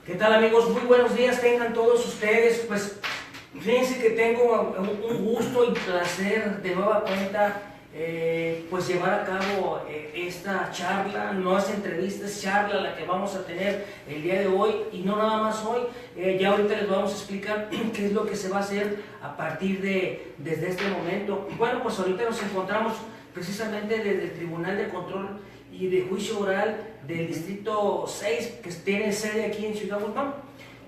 ¿Qué tal, amigos? Muy buenos días tengan todos ustedes. Pues fíjense que tengo un gusto y placer de nueva cuenta pues llevar a cabo esta charla. No es entrevista, es charla la que vamos a tener el día de hoy, y no nada más hoy. Ya ahorita les vamos a explicar qué es lo que se va a hacer a partir desde este momento. Bueno, pues ahorita nos encontramos precisamente desde el Tribunal de Control y de Juicio Oral del Distrito 6, que tiene sede aquí en Ciudad Guzmán.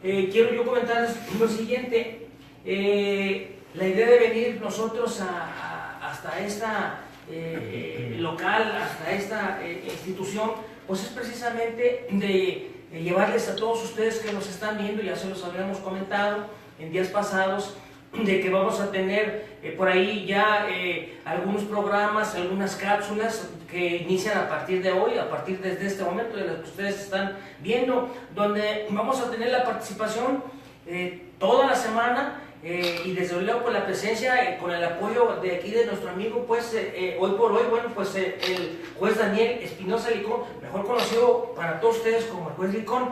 Quiero yo comentarles lo siguiente. La idea de venir nosotros hasta esta local, hasta esta institución, pues es precisamente de llevarles a todos ustedes que nos están viendo, ya se los habíamos comentado en días pasados, de que vamos a tener por ahí ya algunos programas, algunas cápsulas que inician a partir de hoy, a partir desde este momento de las que ustedes están viendo, donde vamos a tener la participación toda la semana y desde luego con la presencia, con el apoyo de aquí de nuestro amigo, pues hoy por hoy, bueno, pues el juez Daniel Espinosa Licón, mejor conocido para todos ustedes como el juez Licón.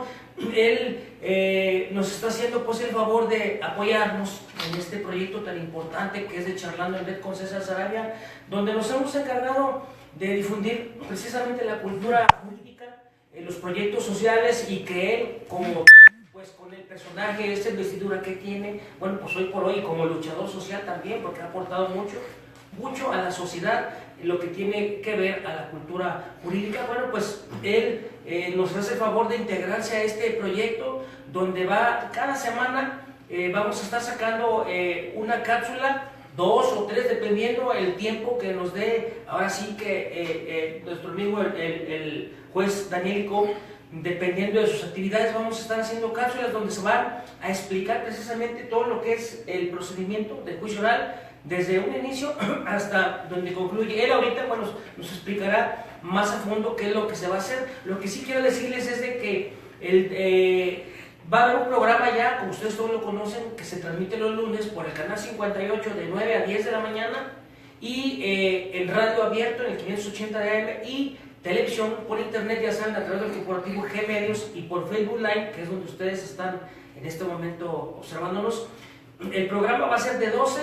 Él nos está haciendo pues el favor de apoyarnos en este proyecto tan importante que es de Charlando en Red con César Sarabia, donde nos hemos encargado de difundir precisamente la cultura jurídica, los proyectos sociales, y que él, como pues con el personaje, esta investidura que tiene, bueno, pues hoy por hoy como luchador social también, porque ha aportado mucho a la sociedad, lo que tiene que ver a la cultura jurídica. Bueno, pues él nos hace el favor de integrarse a este proyecto, donde cada semana vamos a estar sacando una cápsula, 2 o 3, dependiendo el tiempo que nos dé. Ahora sí que nuestro amigo el juez Daniel Licón, dependiendo de sus actividades, vamos a estar haciendo cápsulas donde se van a explicar precisamente todo lo que es el procedimiento de juicio oral, desde un inicio hasta donde concluye. Él ahorita bueno, nos explicará más a fondo qué es lo que se va a hacer. Lo que sí quiero decirles es de que va a haber un programa ya, como ustedes todos lo conocen, que se transmite los lunes por el canal 58 de 9 a 10 de la mañana, y en radio abierto en el 580 de AM, y televisión por internet, ya saben, a través del corporativo G Medios, y por Facebook Live, que es donde ustedes están en este momento observándonos. El programa va a ser de 12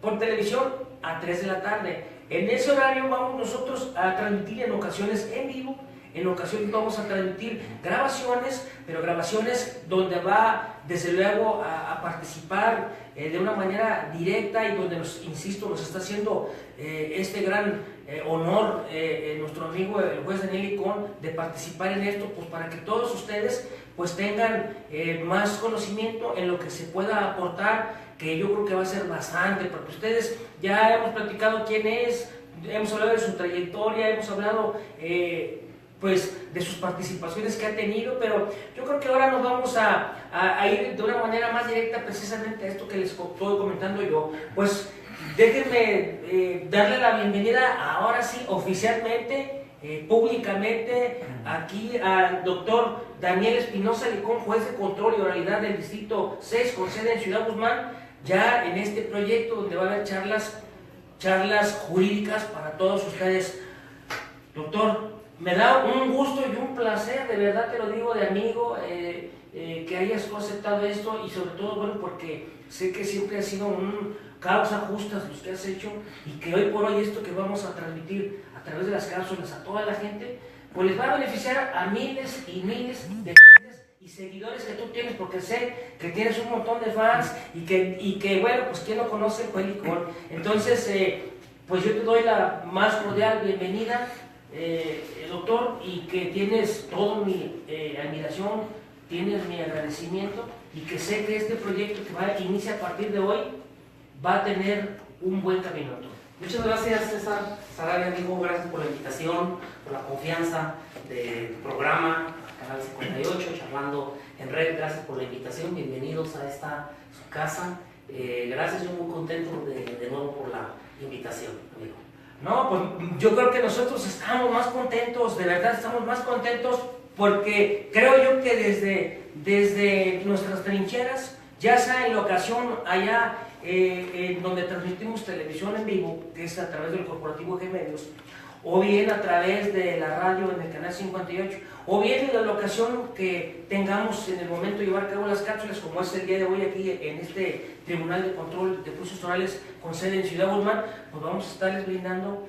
por televisión a 3 de la tarde. En ese horario vamos nosotros a transmitir en ocasiones en vivo, en ocasiones vamos a transmitir grabaciones, pero grabaciones donde va desde luego a participar de una manera directa, y donde insisto, nos está haciendo este gran honor nuestro amigo el juez Daniel Licón de participar en esto, pues para que todos ustedes pues tengan más conocimiento en lo que se pueda aportar, que yo creo que va a ser bastante, porque ustedes ya hemos platicado quién es, hemos hablado de su trayectoria, hemos hablado pues de sus participaciones que ha tenido, pero yo creo que ahora nos vamos a ir de una manera más directa precisamente a esto que les estoy comentando yo. Pues déjenme darle la bienvenida ahora sí oficialmente, públicamente, aquí al doctor Daniel Espinosa Licón, juez de control y oralidad del Distrito 6 con sede en Ciudad Guzmán, ya en este proyecto donde va a haber charlas jurídicas para todos ustedes. Doctor, me da un gusto y un placer, de verdad te lo digo de amigo, que hayas aceptado esto, y sobre todo, bueno, porque sé que siempre ha sido un causa justas los que has hecho, y que hoy por hoy esto que vamos a transmitir a través de las cápsulas a toda la gente, pues les va a beneficiar a miles y miles de gentes y seguidores que tú tienes, porque sé que tienes un montón de fans, y que bueno, pues quien no conoce el juez Licón. Entonces, pues yo te doy la más cordial bienvenida, doctor, y que tienes toda mi admiración, tienes mi agradecimiento, y que sé que este proyecto que inicia a partir de hoy va a tener un buen camino, doctor. Muchas gracias, César Sarabia, amigo, gracias por la invitación, por la confianza del programa Canal 58, Charlando en Red. Gracias por la invitación, bienvenidos a esta su casa. Gracias, yo muy contento de nuevo por la invitación, amigo. No, pues yo creo que nosotros estamos más contentos, de verdad estamos más contentos, porque creo yo que desde nuestras trincheras, ya sea en la ocasión allá donde transmitimos televisión en vivo, que es a través del corporativo G Medios, o bien a través de la radio en el canal 58, o bien en la locación que tengamos en el momento de llevar a cabo las cápsulas, como es el día de hoy aquí en este Tribunal de Control de Juicios Orales con sede en Ciudad Guzmán, pues vamos a estarles brindando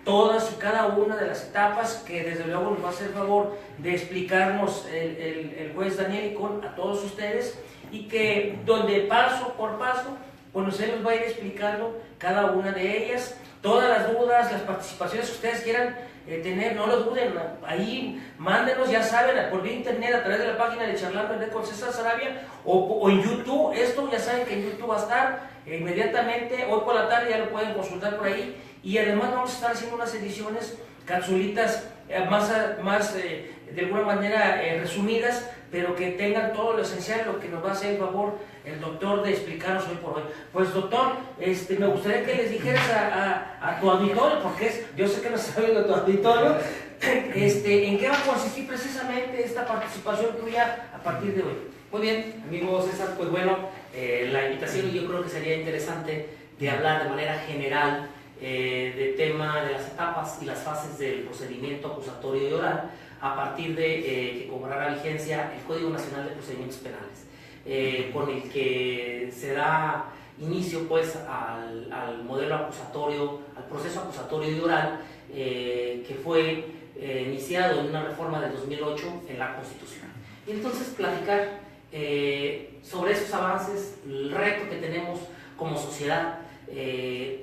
todas y cada una de las etapas que desde luego nos va a hacer favor de explicarnos el juez Daniel Icón a todos ustedes, y que donde paso por paso pues él nos va a ir explicando cada una de ellas, todas las dudas, las participaciones que ustedes quieran tener, no lo duden, ahí mándenos, ya saben, por vía internet a través de la página de Charlando con César Sarabia, o en YouTube. Esto ya saben que en YouTube va a estar inmediatamente, hoy por la tarde ya lo pueden consultar por ahí, y además vamos a estar haciendo unas ediciones, capsulitas más de alguna manera resumidas, pero que tengan todo lo esencial, lo que nos va a hacer el favor el doctor de explicarnos hoy por hoy. Pues doctor, me gustaría que les dijeras a tu auditorio, porque yo sé que no está viendo tu auditorio, en qué va a consistir precisamente esta participación tuya a partir de hoy. Muy bien, amigo César, pues bueno, la invitación, yo creo que sería interesante de hablar de manera general del tema de las etapas y las fases del procedimiento acusatorio y oral a partir de que cobrará vigencia el Código Nacional de Procedimientos Penales, con el que se da inicio pues al modelo acusatorio, al proceso acusatorio y oral que fue iniciado en una reforma del 2008 en la Constitución. Y entonces platicar sobre esos avances, el reto que tenemos como sociedad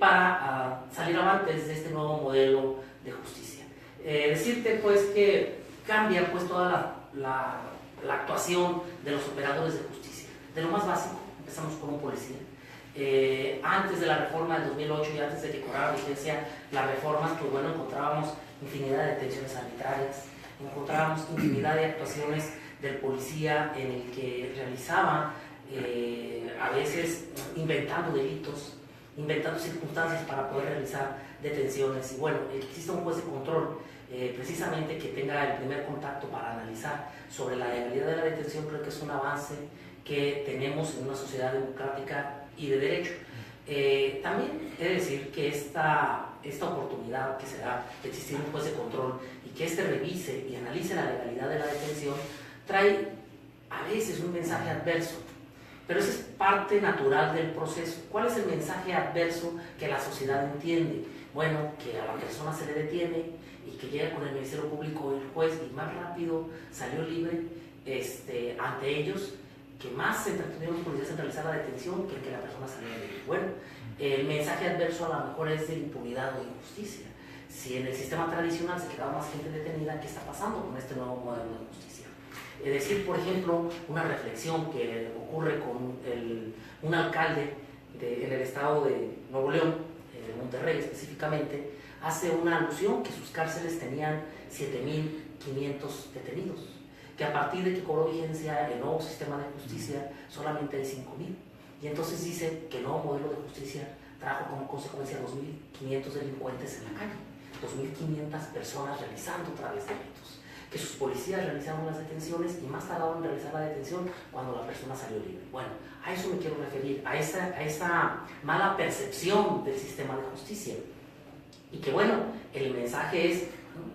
para salir avantes de este nuevo modelo de justicia. Decirte pues que cambia pues toda la actuación de los operadores de justicia. De lo más básico, empezamos con un policía. Antes de la reforma del 2008 y antes de que cobrara vigencia las reformas, pues bueno, encontrábamos infinidad de detenciones arbitrarias, encontrábamos infinidad de actuaciones del policía en el que realizaba a veces inventando delitos, inventando circunstancias para poder realizar detenciones. Y bueno, el que exista un juez de control precisamente que tenga el primer contacto para analizar sobre la legalidad de la detención, creo que es un avance que tenemos en una sociedad democrática y de derecho. También he de decir que esta oportunidad que se da de existir un juez de control y que éste revise y analice la legalidad de la detención trae a veces un mensaje adverso, pero eso es parte natural del proceso. ¿Cuál es el mensaje adverso que la sociedad entiende? Bueno, que a la persona se le detiene y que llega con el Ministerio Público el juez y más rápido salió libre ante ellos, que más se entretuvieron los policías en realizar la detención que la persona saliera libre. Bueno, el mensaje adverso a lo mejor es de impunidad o injusticia. Si en el sistema tradicional se quedaba más gente detenida, ¿qué está pasando con este nuevo modelo de justicia? Es decir, por ejemplo, una reflexión que ocurre con un alcalde en el estado de Nuevo León, de Monterrey específicamente, hace una alusión que sus cárceles tenían 7.500 detenidos, que a partir de que cobró vigencia el nuevo sistema de justicia solamente hay 5.000. Y entonces dice que el nuevo modelo de justicia trajo como consecuencia 2.500 delincuentes en la calle, 2.500 personas realizando otra vez delitos, que sus policías realizaron las detenciones y más tardaron en realizar la detención cuando la persona salió libre. Bueno, a eso me quiero referir, a esa mala percepción del sistema de justicia. Y que bueno, el mensaje es,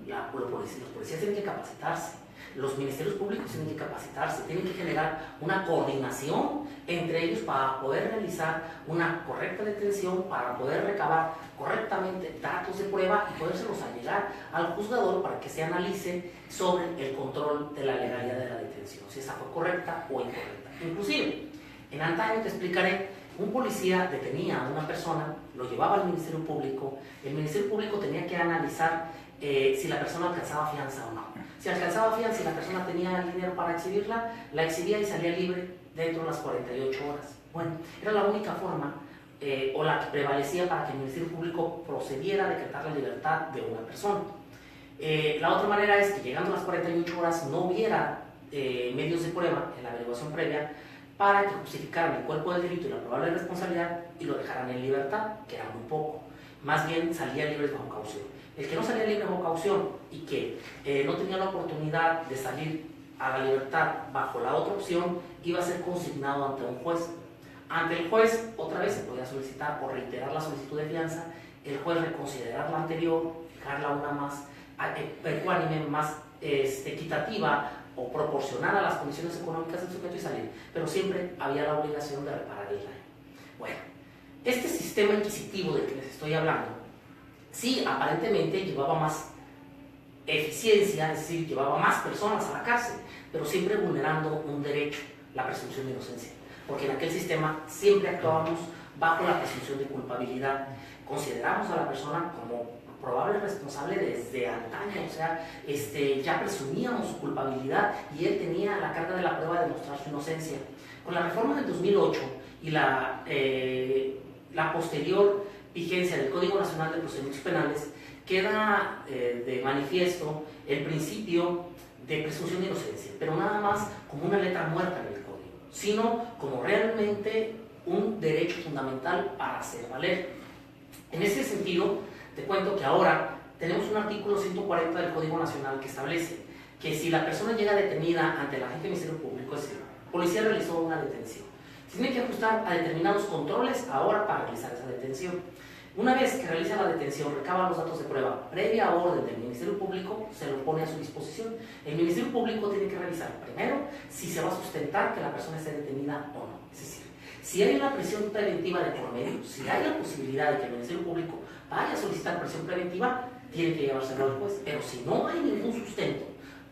los policías tienen que capacitarse, los ministerios públicos tienen que capacitarse, tienen que generar una coordinación entre ellos para poder realizar una correcta detención, para poder recabar correctamente datos de prueba y podérselos allegar al juzgador para que se analice sobre el control de la legalidad de la detención, si esa fue correcta o incorrecta. Inclusive, en antaño te explicaré, un policía detenía a una persona, lo llevaba al Ministerio Público, el Ministerio Público tenía que analizar si la persona alcanzaba fianza o no. Si alcanzaba fianza y la persona tenía el dinero para exhibirla, la exhibía y salía libre dentro de las 48 horas. Bueno, era la única forma o la que prevalecía para que el Ministerio Público procediera a decretar la libertad de una persona. La otra manera es que llegando a las 48 horas no hubiera medios de prueba en la averiguación previa para que justificaran el cuerpo del delito y la probable responsabilidad y lo dejaran en libertad, que era muy poco. Más bien salía libre bajo caución. El que no salía libre bajo caución y que no tenía la oportunidad de salir a la libertad bajo la otra opción, iba a ser consignado ante un juez. Ante el juez, otra vez se podía solicitar o reiterar la solicitud de fianza el juez reconsiderar la anterior, fijarla una más ecuánime, más equitativa o proporcional a las condiciones económicas del sujeto y salir, pero siempre había la obligación de reparar el daño. Bueno, este sistema inquisitivo del que les estoy hablando, sí, aparentemente llevaba más eficiencia, es decir, llevaba más personas a la cárcel, pero siempre vulnerando un derecho, la presunción de inocencia, porque en aquel sistema siempre actuábamos bajo la presunción de culpabilidad. Consideramos a la persona como probable responsable desde antaño, o sea, ya presumíamos su culpabilidad y él tenía la carga de la prueba de demostrar su inocencia. Con la reforma del 2008 y la posterior vigencia del Código Nacional de Procedimientos Penales, queda de manifiesto el principio de presunción de inocencia, pero nada más como una letra muerta en el Código, sino como realmente un derecho fundamental para hacer valer. En ese sentido, te cuento que ahora tenemos un artículo 140 del Código Nacional que establece que si la persona llega detenida ante el agente del Ministerio Público, es decir, la policía realizó una detención, tiene que ajustar a determinados controles ahora para realizar esa detención. Una vez que realiza la detención, recaba los datos de prueba previa orden del Ministerio Público, se lo pone a su disposición. El Ministerio Público tiene que revisar primero si se va a sustentar que la persona esté detenida o no. Es decir, si hay una prisión preventiva de por medio, si hay la posibilidad de que el Ministerio Público vaya a solicitar prisión preventiva, tiene que llevárselo al juez. Pero si no hay ningún sustento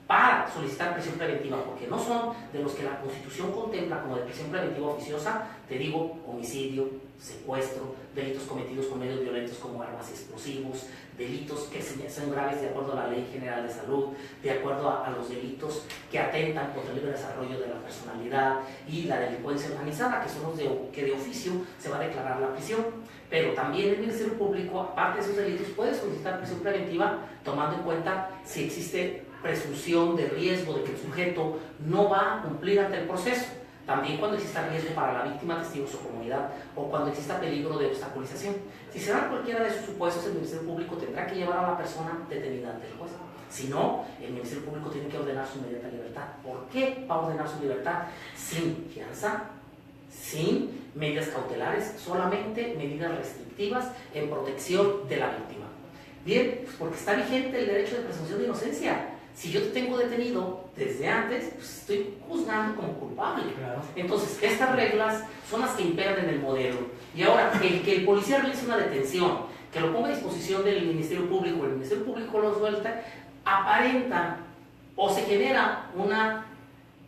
para solicitar prisión preventiva, porque no son de los que la Constitución contempla como de prisión preventiva oficiosa, te digo, homicidio, secuestro, delitos cometidos con medios violentos como armas y explosivos, delitos que son graves de acuerdo a la Ley General de Salud, de acuerdo a los delitos que atentan contra el libre desarrollo de la personalidad y la delincuencia organizada, que son los que de oficio se va a declarar la prisión. Pero también el Ministerio Público, aparte de esos delitos, puede solicitar prisión preventiva tomando en cuenta si existe presunción de riesgo de que el sujeto no va a cumplir ante el proceso. También cuando exista riesgo para la víctima, testigos o comunidad, o cuando exista peligro de obstaculización. Si se dan cualquiera de esos supuestos, el Ministerio Público tendrá que llevar a la persona detenida ante el juez. Si no, el Ministerio Público tiene que ordenar su inmediata libertad. ¿Por qué va a ordenar su libertad? Sin fianza, sin medidas cautelares, solamente medidas restrictivas en protección de la víctima. Bien, pues porque está vigente el derecho de presunción de inocencia. Si yo te tengo detenido desde antes, pues estoy juzgando como culpable. Claro. Entonces, estas reglas son las que imperan en el modelo. Y ahora, que el policía realice una detención, que lo ponga a disposición del Ministerio Público, el Ministerio Público lo suelta, aparenta o se genera una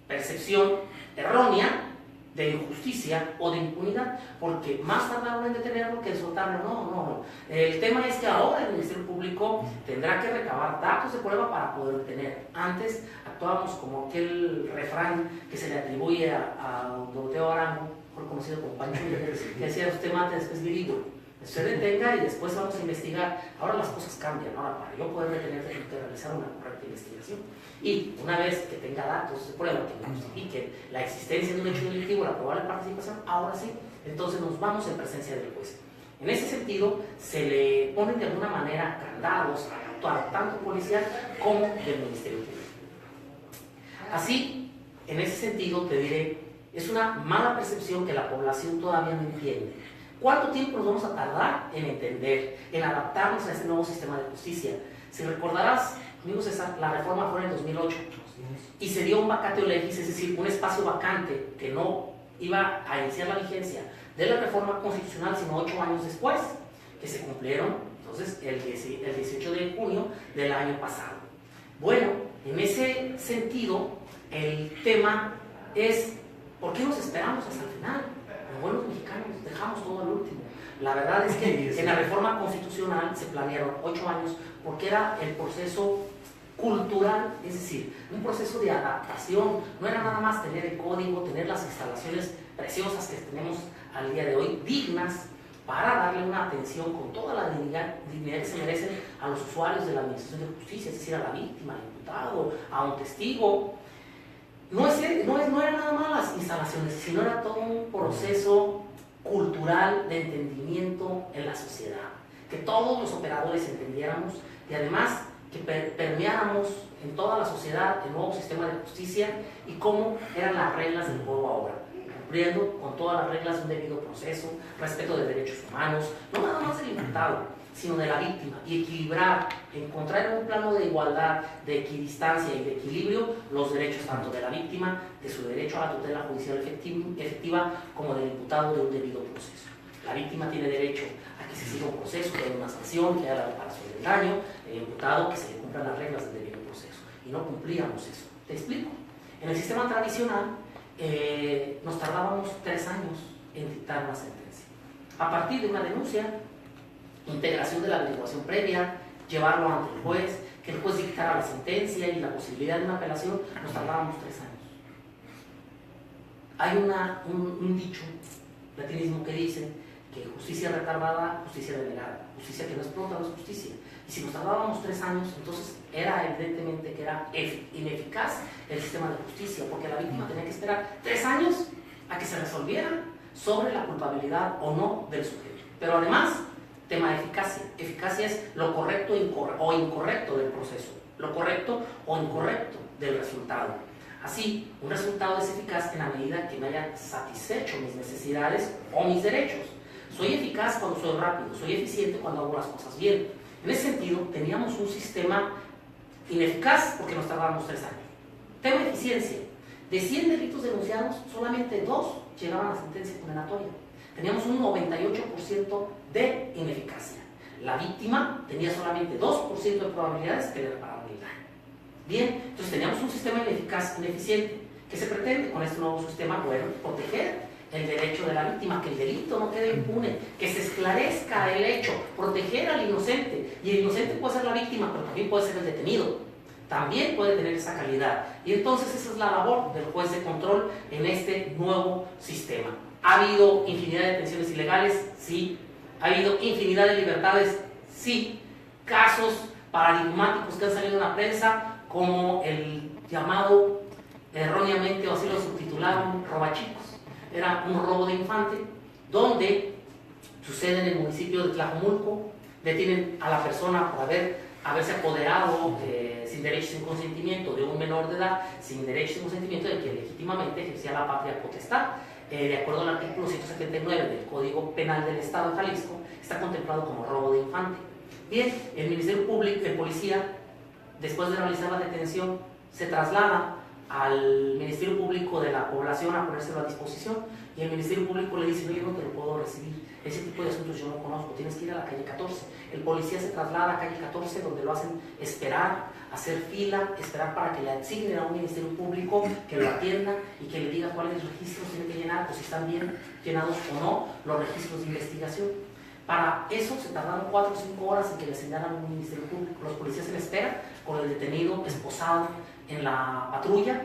percepción errónea de injusticia o de impunidad, porque más tardaron en detenerlo que en soltarlo. No. El tema es que ahora el Ministerio Público tendrá que recabar datos de prueba para poder detener. Antes actuábamos como aquel refrán que se le atribuye a Doroteo Arango, mejor conocido como Pancho, que decía: usted mate, después dirige. Usted detenga y después vamos a investigar. Ahora las cosas cambian. Ahora, para yo poder detener, tengo que realizar una correcta investigación. Y una vez que tenga datos de prueba que me justifiquen la existencia de un hecho delictivo, la probable participación, ahora sí, entonces nos vamos en presencia del juez. En ese sentido, se le ponen de alguna manera candados a actuar tanto policial como del Ministerio Público. Así, en ese sentido, te diré, es una mala percepción que la población todavía no entiende. ¿Cuánto tiempo nos vamos a tardar en entender, en adaptarnos a este nuevo sistema de justicia? Si recordarás, amigo César, la reforma fue en el 2008 y se dio un vacatio legis, es decir, un espacio vacante que no iba a iniciar la vigencia de la reforma constitucional sino 8 años después, que se cumplieron entonces el 18 de junio del año pasado. Bueno, en ese sentido, el tema es: ¿por qué nos esperamos hasta el final? Como buenos mexicanos, dejamos todo al último. La verdad es que en la reforma constitucional se planearon 8 años porque era el proceso cultural, es decir, un proceso de adaptación. No era nada más tener el código, tener las instalaciones preciosas que tenemos al día de hoy, dignas, para darle una atención con toda la dignidad que se merecen a los usuarios de la Administración de Justicia, es decir, a la víctima, al imputado, a un testigo. No era nada más las instalaciones, sino era todo un proceso cultural de entendimiento en la sociedad, que todos los operadores entendiéramos y además que permeáramos en toda la sociedad el nuevo sistema de justicia y cómo eran las reglas del juego ahora, cumpliendo con todas las reglas de un debido proceso, respeto de derechos humanos, no nada más del imputado, sino de la víctima, y equilibrar, encontrar en un plano de igualdad, de equidistancia y de equilibrio los derechos tanto de la víctima, de su derecho a la tutela judicial efectiva, como del imputado de un debido proceso. La víctima tiene derecho a que se siga un proceso, que haya una sanción, que haya la reparación del daño, el imputado que se le cumplan las reglas del debido proceso. Y no cumplíamos eso. ¿Te explico? En el sistema tradicional nos tardábamos 3 años en dictar una sentencia. A partir de una denuncia, integración de la averiguación previa, llevarlo ante el juez, que el juez dictara la sentencia y la posibilidad de una apelación, nos tardábamos 3 años. Hay un dicho latinismo que dice que justicia retardada, justicia denegada. Justicia que no es pronta, no es justicia. Y si nos tardábamos 3 años, entonces era evidentemente que era ineficaz el sistema de justicia, porque la víctima tenía que esperar 3 años a que se resolviera sobre la culpabilidad o no del sujeto. Pero además, tema de eficacia. Eficacia es lo correcto o incorrecto del proceso, lo correcto o incorrecto del resultado. Así, un resultado es eficaz en la medida que me haya satisfecho mis necesidades o mis derechos. Soy eficaz cuando soy rápido, soy eficiente cuando hago las cosas bien. En ese sentido, teníamos un sistema ineficaz porque nos tardábamos 3 años. Tema de eficiencia. De 100 delitos denunciados, solamente 2 llegaban a sentencia condenatoria. Teníamos un 98% de ineficacia. La víctima tenía solamente 2% de probabilidades que le repararan el daño. Bien, entonces teníamos un sistema ineficaz, ineficiente. ¿Qué se pretende con este nuevo sistema? Bueno, proteger el derecho de la víctima, que el delito no quede impune, que se esclarezca el hecho, proteger al inocente. Y el inocente puede ser la víctima, pero también puede ser el detenido. También puede tener esa calidad. Y entonces esa es la labor del juez de control en este nuevo sistema. ¿Ha habido infinidad de detenciones ilegales? Sí. ¿Ha habido infinidad de libertades? Sí. Casos paradigmáticos que han salido en la prensa, como el llamado, erróneamente, o así lo subtitularon, robachicos. Era un robo de infante, donde sucede en el municipio de Tlajomulco, detienen a la persona por haberse apoderado sin derecho y sin consentimiento de un menor de edad, sin derecho y sin consentimiento de que legítimamente ejercía la patria potestad. De acuerdo al artículo 179 del Código Penal del Estado de Jalisco, está contemplado como robo de infante. Bien, el Ministerio Público, el policía, después de realizar la detención, se traslada al Ministerio Público de la Población a ponérselo a disposición, y el Ministerio Público le dice: no, yo no te lo puedo recibir, ese tipo de asuntos yo no conozco, tienes que ir a la calle 14. El policía se traslada a calle 14, donde lo hacen esperar, hacer fila, esperar para que le asignen a un Ministerio Público que lo atienda y que le diga cuáles registros tiene que llenar, o si están bien llenados o no los registros de investigación. Para eso se tardaron 4 o 5 horas en que le asignaran a un Ministerio Público. Los policías se le esperan con el detenido esposado en la patrulla,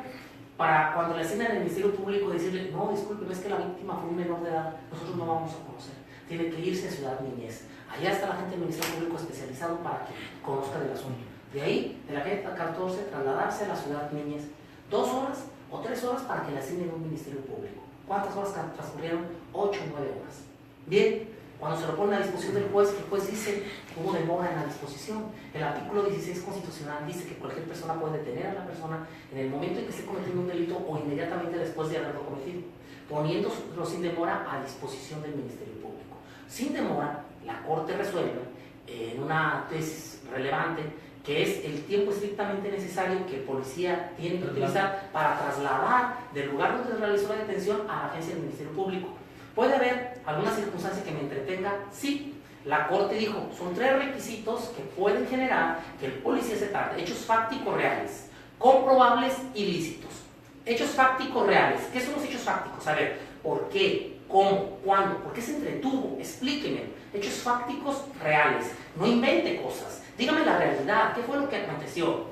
para cuando le asignan al Ministerio Público decirle: no, disculpen, es que la víctima fue un menor de edad, nosotros no vamos a conocer, tiene que irse a Ciudad Niñez. Allá está la gente del Ministerio Público especializado para que conozca del asunto. De ahí, de la calle 14, trasladarse a la Ciudad Niñez, 2 horas o 3 horas para que le asignen un Ministerio Público. ¿Cuántas horas transcurrieron? 8 o 9 horas. Bien, cuando se lo pone a disposición del juez, el juez dice que hubo demora en la disposición. El artículo 16 constitucional dice que cualquier persona puede detener a la persona en el momento en que esté cometiendo un delito o inmediatamente después de haberlo cometido, poniéndolo sin demora a disposición del Ministerio Público. Sin demora, la Corte resuelve en una tesis relevante que es el tiempo estrictamente necesario que el policía tiene que utilizar para trasladar del lugar donde se realizó la detención a la agencia del Ministerio Público. ¿Puede haber alguna circunstancia que me entretenga? Sí. La Corte dijo: son 3 requisitos que pueden generar que el policía se tarde. Hechos fácticos reales, comprobables y lícitos. Hechos fácticos reales. ¿Qué son los hechos fácticos? A ver, ¿por qué? ¿Cómo? ¿Cuándo? ¿Por qué se entretuvo? Explíqueme. Hechos fácticos reales. No invente cosas. Dígame la realidad. ¿Qué fue lo que aconteció?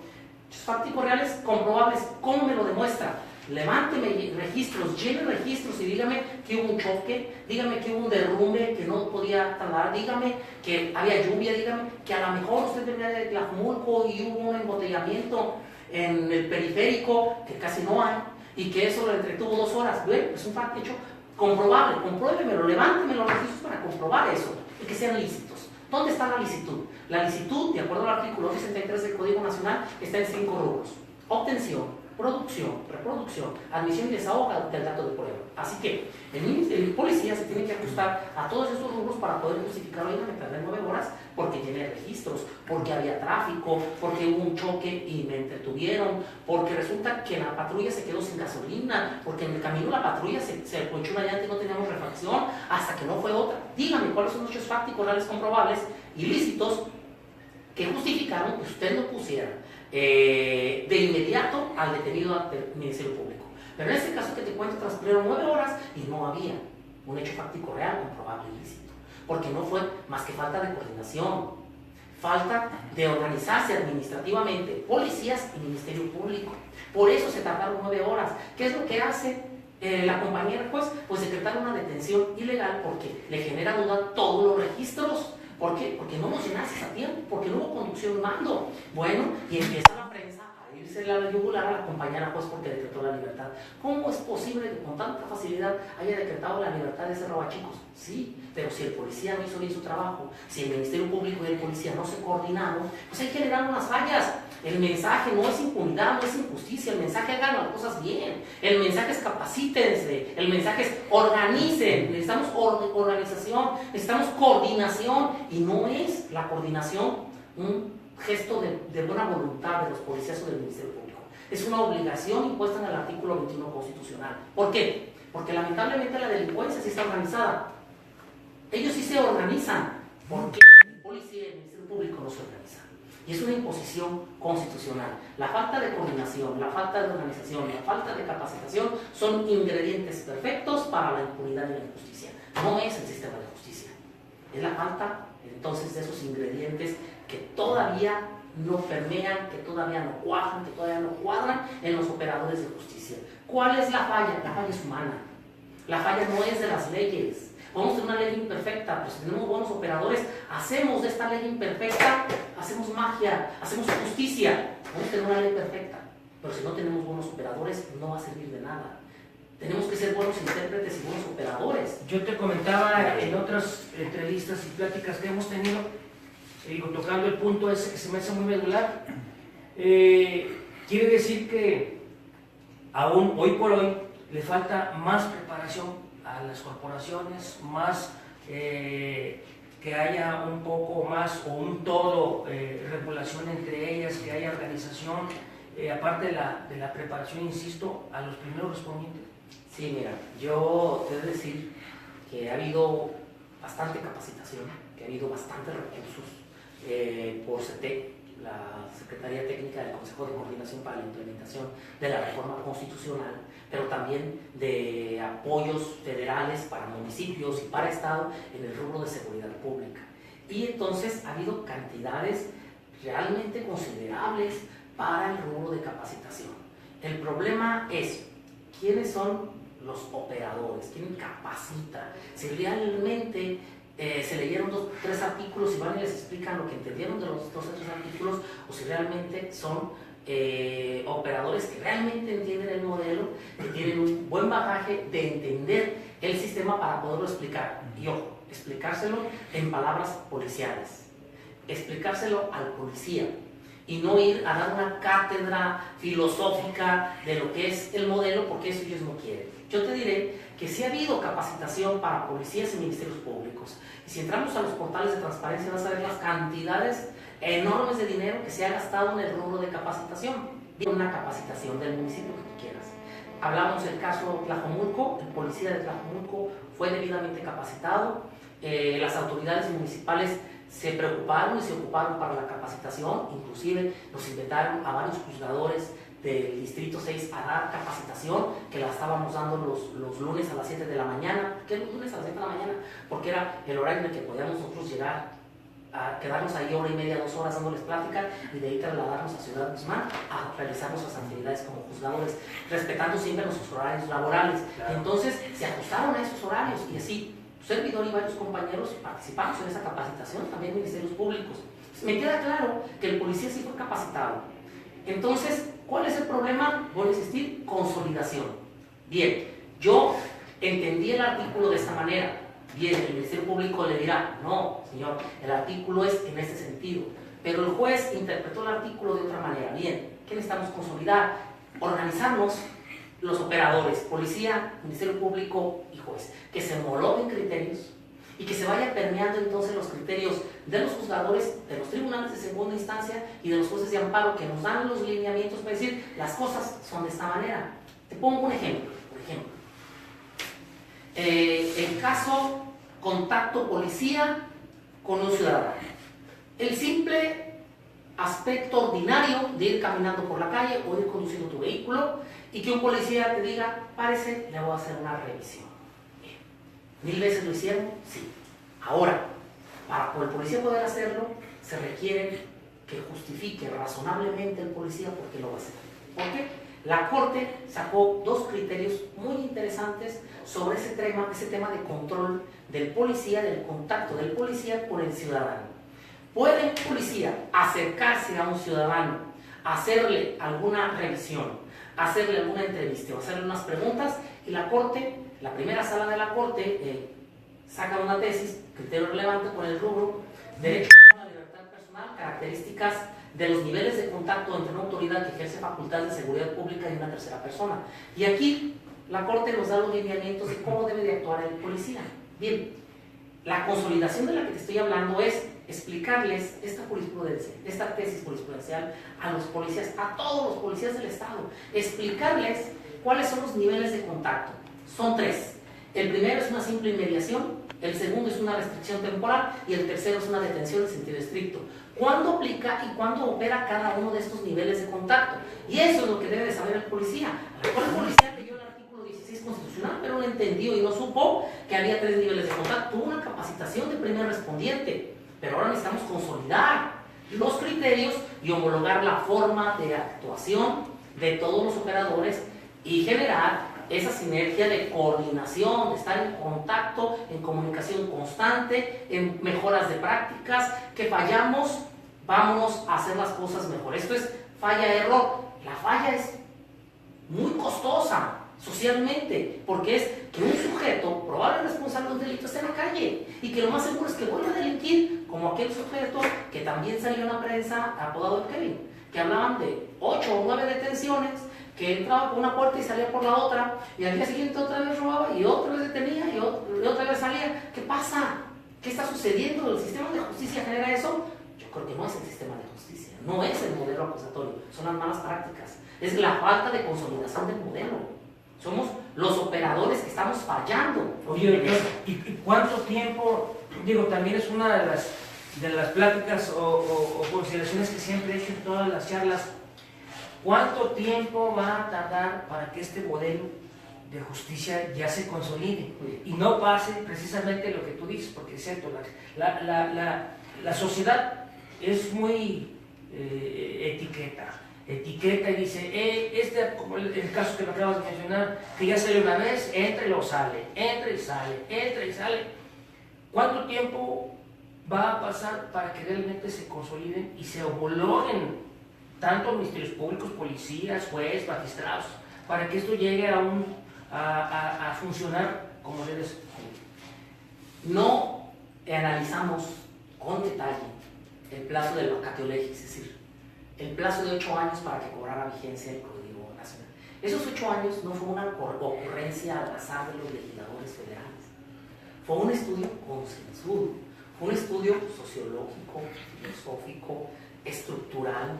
Hechos fácticos reales, comprobables. ¿Cómo me lo demuestra? Levánteme registros, llene registros y dígame que hubo un choque, dígame que hubo un derrumbe que no podía trasladar, dígame que había lluvia, dígame que a lo mejor usted venía de Tlajomulco y hubo un embotellamiento en el periférico, que casi no hay, y que eso lo entretuvo 2 horas. Bueno, es un hecho comprobable, compruébemelo, levánteme los registros para comprobar eso y que sean lícitos. ¿Dónde está la licitud? La licitud, de acuerdo al artículo 63 del Código Nacional, está en 5 rubros: obtención, producción, reproducción, admisión y desahogo del dato de prueba. Así que el policía se tiene que ajustar a todos esos rubros para poder justificar: oiga, me tardé 9 horas porque llené registros, porque había tráfico, porque hubo un choque y me entretuvieron, porque resulta que la patrulla se quedó sin gasolina, porque en el camino la patrulla se ponchó una llanta y no teníamos refacción, hasta que no fue otra. Dígame cuáles son los hechos fácticos, reales, comprobables, ilícitos, que justificaron que usted lo pusiera de inmediato al detenido del Ministerio Público. Pero en este caso que te cuento, transcurrieron 9 horas y no había un hecho fáctico real, comprobable, ilícito, porque no fue más que falta de coordinación, falta de organizarse administrativamente, policías y Ministerio Público. Por eso se tardaron 9 horas. ¿Qué es lo que hace la compañera juez? Pues decretar una detención ilegal porque le genera duda todos los registros. ¿Por qué? Porque no los llenaste a tiempo, porque no hubo conducción y mando. Bueno, y empieza la prensa a irse a la yugular a la compañera juez porque decretó la libertad. ¿Cómo es posible que con tanta facilidad haya decretado la libertad de ese robachicos? Sí, pero si el policía no hizo bien su trabajo, si el Ministerio Público y el policía no se coordinaron, pues hay que generar unas fallas. El mensaje no es impunidad, no es injusticia, el mensaje hagan las cosas bien, el mensaje es capacítense, el mensaje es organicen, necesitamos organización, necesitamos coordinación, y no es la coordinación un gesto de buena voluntad de los policías o del Ministerio Público, es una obligación impuesta en el artículo 21 constitucional. ¿Por qué? Porque lamentablemente la delincuencia sí está organizada, ellos sí se organizan, porque el policía y el Ministerio Público no se organizan. Y es una imposición constitucional. La falta de coordinación, la falta de organización, la falta de capacitación son ingredientes perfectos para la impunidad y la injusticia. No es el sistema de justicia. Es la falta, entonces, de esos ingredientes que todavía no permean, que todavía no cuajan, que todavía no cuadran en los operadores de justicia. ¿Cuál es la falla? La falla es humana. La falla no es de las leyes. Podemos tener una ley imperfecta, pero si tenemos buenos operadores, hacemos de esta ley imperfecta, hacemos magia, hacemos justicia. Podemos tener una ley perfecta, pero si no tenemos buenos operadores, no va a servir de nada. Tenemos que ser buenos intérpretes y buenos operadores. Yo te comentaba en otras entrevistas y pláticas que hemos tenido, tocando el punto ese que se me hace muy medular, quiere decir que aún hoy por hoy le falta más preparación a las corporaciones, más que haya un poco más o un todo regulación entre ellas, que haya organización, aparte de la preparación, insisto, a los primeros respondientes. Sí, mira, yo debo decir que ha habido bastante capacitación, que ha habido bastantes recursos por CETEC, la Secretaría Técnica del Consejo de Coordinación para la Implementación de la Reforma Constitucional, pero también de apoyos federales para municipios y para Estado en el rubro de seguridad pública. Y entonces ha habido cantidades realmente considerables para el rubro de capacitación. El problema es, ¿quiénes son los operadores? ¿Quién capacita? Si realmente se leyeron 2 o 3 artículos y van y les explican lo que entendieron de los 2 o 3 artículos, o si realmente son operadores que realmente entienden el modelo, que tienen un buen bagaje de entender el sistema para poderlo explicar. Y ojo, explicárselo en palabras policiales, explicárselo al policía, y no ir a dar una cátedra filosófica de lo que es el modelo, porque eso ellos no quieren. Yo te diré que sí ha habido capacitación para policías y ministerios públicos. Y si entramos a los portales de transparencia, vas a ver las cantidades enormes de dinero que se ha gastado en el rubro de capacitación. Una capacitación del municipio que tú quieras. Hablamos del caso de Tlajomulco, el policía de Tlajomulco fue debidamente capacitado, las autoridades municipales se preocuparon y se ocuparon para la capacitación, inclusive nos invitaron a varios juzgadores del Distrito 6 a dar capacitación, que la estábamos dando los lunes a las 7 de la mañana. ¿Por qué los lunes a las 7 de la mañana? Porque era el horario en el que podíamos nosotros llegar a quedarnos ahí 1 hora y media, 2 horas dándoles plática, y de ahí trasladarnos a Ciudad Guzmán a realizar nuestras actividades como juzgadores, respetando siempre nuestros horarios laborales. Claro. Entonces se ajustaron a esos horarios, y así tu servidor y varios compañeros participamos en esa capacitación, también ministerios públicos. Me queda claro que el policía sí fue capacitado. Entonces, ¿cuál es el problema? Voy a insistir, consolidación. Bien, yo entendí el artículo de esta manera. Bien, el Ministerio Público le dirá, no, señor, el artículo es en este sentido. Pero el juez interpretó el artículo de otra manera. Bien, ¿qué necesitamos consolidar? Organizarnos los operadores, policía, Ministerio Público y juez, que se homologuen criterios y que se vaya permeando entonces los criterios de los juzgadores, de los tribunales de segunda instancia y de los jueces de amparo, que nos dan los lineamientos para decir las cosas son de esta manera. Te pongo un ejemplo, por ejemplo. El caso contacto policía con un ciudadano. El simple aspecto ordinario de ir caminando por la calle o ir conduciendo tu vehículo y que un policía te diga, párese, le voy a hacer una revisión. Bien. ¿1000 veces lo hicieron? Sí. Ahora, para el policía poder hacerlo, se requiere que justifique razonablemente el policía por qué lo va a hacer. ¿Por qué? La Corte sacó 2 criterios muy interesantes sobre ese tema de control del policía, del contacto del policía con el ciudadano. ¿Puede un policía acercarse a un ciudadano, hacerle alguna revisión, hacerle alguna entrevista o hacerle unas preguntas? Y la Corte, la primera sala de la Corte, saca una tesis, criterio relevante con el rubro derecho a la libertad personal, características de los niveles de contacto entre una autoridad que ejerce facultades de seguridad pública y una tercera persona. Y aquí la Corte nos da los lineamientos de cómo debe de actuar el policía. Bien, la consolidación de la que te estoy hablando es explicarles esta jurisprudencia, esta tesis jurisprudencial a los policías, a todos los policías del Estado, explicarles cuáles son los niveles de contacto. Son 3. El primero es una simple inmediación, el segundo es una restricción temporal y el tercero es una detención en sentido estricto. ¿Cuándo aplica y cuándo opera cada uno de estos niveles de contacto? Y eso es lo que debe de saber el policía. A lo mejor el policía leyó el artículo 16 constitucional, pero no entendió y no supo que había 3 niveles de contacto. Tuvo una capacitación de primer respondiente, pero ahora necesitamos consolidar los criterios y homologar la forma de actuación de todos los operadores y generar esa sinergia de coordinación, de estar en contacto, en comunicación constante, en mejoras de prácticas, que fallamos, vámonos a hacer las cosas mejor. Esto es falla-error. La falla es muy costosa socialmente, porque es que un sujeto, probable responsable de un delito, esté en la calle y que lo más seguro es que vuelva a delinquir, como aquel sujeto que también salió en la prensa apodado el Kevin, que hablaban de 8 o 9 detenciones, que entraba por una puerta y salía por la otra, y al día siguiente otra vez robaba, y otra vez detenía, y otra vez salía. ¿Qué pasa? ¿Qué está sucediendo? ¿El sistema de justicia genera eso? Yo creo que no es el sistema de justicia, no es el modelo acusatorio, son las malas prácticas, es la falta de consolidación del modelo. Somos los operadores que estamos fallando. Oye, ¿y cuánto tiempo? Digo, también es una de las pláticas o consideraciones que siempre he hecho en todas las charlas. ¿Cuánto tiempo va a tardar para que este modelo de justicia ya se consolide y no pase precisamente lo que tú dices? Porque es cierto, la sociedad es muy etiqueta y dice, como el caso que me acabas de mencionar, que ya sale una vez, entra y luego sale, entra y sale, entra y sale. ¿Cuánto tiempo va a pasar para que realmente se consoliden y se homologuen tanto ministerios públicos, policías, jueces, magistrados, para que esto llegue a funcionar como debe ser? No analizamos con detalle el plazo del vacatio legis, es decir, el plazo de 8 años para que cobrara vigencia el Código Nacional. Esos 8 años no fue una ocurrencia al azar de los legisladores federales, fue un estudio consensuado, fue un estudio sociológico, filosófico, estructural.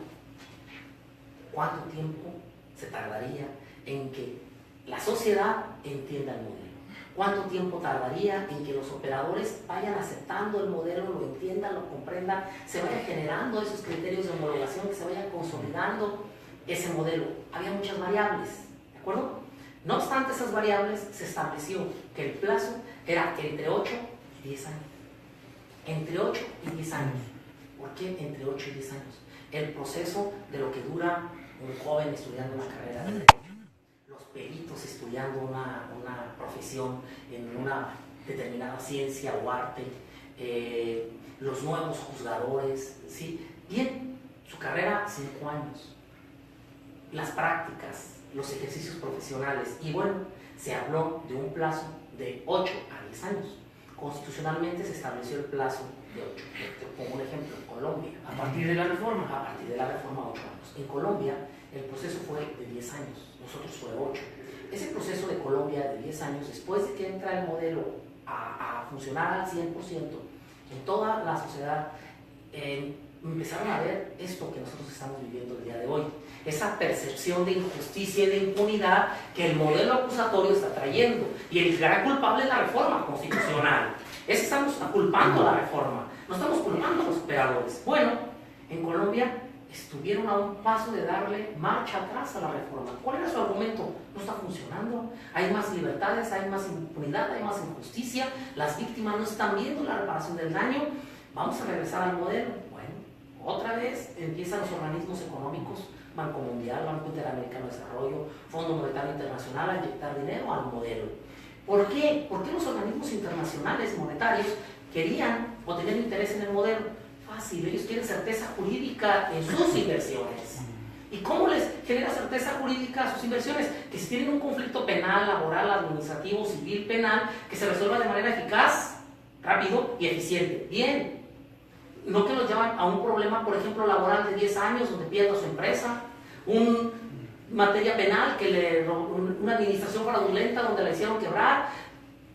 ¿Cuánto tiempo se tardaría en que la sociedad entienda el modelo? ¿Cuánto tiempo tardaría en que los operadores vayan aceptando el modelo, lo entiendan, lo comprendan, se vayan generando esos criterios de homologación, que se vaya consolidando ese modelo? Había muchas variables, ¿de acuerdo? No obstante esas variables, se estableció que el plazo era entre 8 y 10 años. Entre 8 y 10 años. ¿Por qué entre 8 y 10 años? El proceso de lo que dura un joven estudiando una carrera de derecho, los peritos estudiando una profesión en una determinada ciencia o arte, los nuevos juzgadores, ¿sí? Bien, su carrera 5 años, las prácticas, los ejercicios profesionales, y bueno, se habló de un plazo de 8 a 10 años. Constitucionalmente se estableció el plazo de 8. Te pongo un ejemplo, en Colombia. A partir de la reforma. A partir de la reforma, 8 años. En Colombia, el proceso fue de 10 años, nosotros fue 8. Ese proceso de Colombia de 10 años, después de que entra el modelo a funcionar al 100% en toda la sociedad, empezaron a ver esto que nosotros estamos viviendo el día de hoy, esa percepción de injusticia y de impunidad que el modelo acusatorio está trayendo, y el gran culpable es la reforma constitucional. Es que estamos culpando a la reforma, no estamos culpando a los operadores. Bueno, en Colombia estuvieron a un paso de darle marcha atrás a la reforma. ¿Cuál era su argumento? No está funcionando, hay más libertades, hay más impunidad, hay más injusticia, las víctimas no están viendo la reparación del daño, vamos a regresar al modelo. Bueno, otra vez empiezan los organismos económicos, Banco Mundial, Banco Interamericano de Desarrollo, Fondo Monetario Internacional, a inyectar dinero al modelo. ¿Por qué? ¿Por qué los organismos internacionales monetarios querían o tenían interés en el modelo? Fácil, ellos quieren certeza jurídica en sus inversiones. ¿Y cómo les genera certeza jurídica a sus inversiones? Que si tienen un conflicto penal, laboral, administrativo, civil, penal, que se resuelva de manera eficaz, rápido y eficiente. Bien. No que los llevan a un problema, por ejemplo, laboral de 10 años, donde pierda su empresa, una materia penal, una administración fraudulenta donde la hicieron quebrar,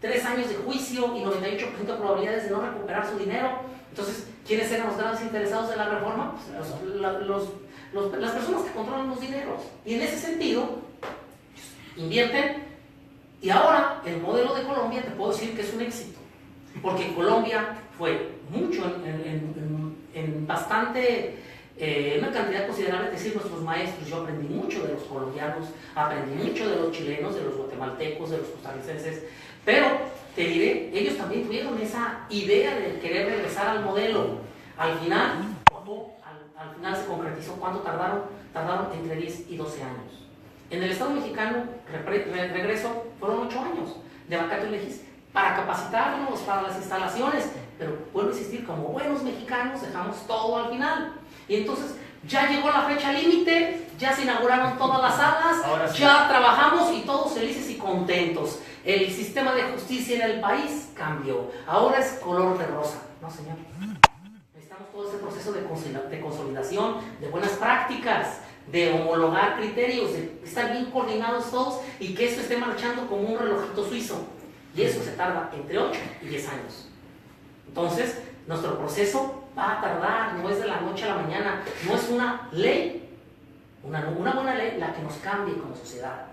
3 años de juicio y 98% de probabilidades de no recuperar su dinero. Entonces, ¿quiénes eran los grandes interesados de la reforma? Pues las personas que controlan los dineros. Y en ese sentido, invierten. Y ahora, el modelo de Colombia te puedo decir que es un éxito. Porque Colombia fue mucho, en bastante, una cantidad considerable, es decir, nuestros maestros, yo aprendí mucho de los colombianos, aprendí mucho de los chilenos, de los guatemaltecos, de los costarricenses, pero te diré, ellos también tuvieron esa idea de querer regresar al modelo. Al final se concretizó. ¿Cuánto tardaron? Tardaron entre 10 y 12 años. En el Estado mexicano, regreso, fueron 8 años de vacatio legis para capacitarnos, para las instalaciones, pero vuelvo a insistir, como buenos mexicanos dejamos todo al final. Y entonces ya llegó la fecha límite, ya se inauguraron todas las salas, sí, ya trabajamos y todos felices y contentos. El sistema de justicia en el país cambió, ahora es color de rosa. No, señor. Necesitamos todo ese proceso de consolidación, de buenas prácticas, de homologar criterios, de estar bien coordinados todos y que esto esté marchando como un relojito suizo. Y eso se tarda entre 8 y 10 años. Entonces, nuestro proceso va a tardar, no es de la noche a la mañana, no es una ley, una buena ley la que nos cambie como sociedad,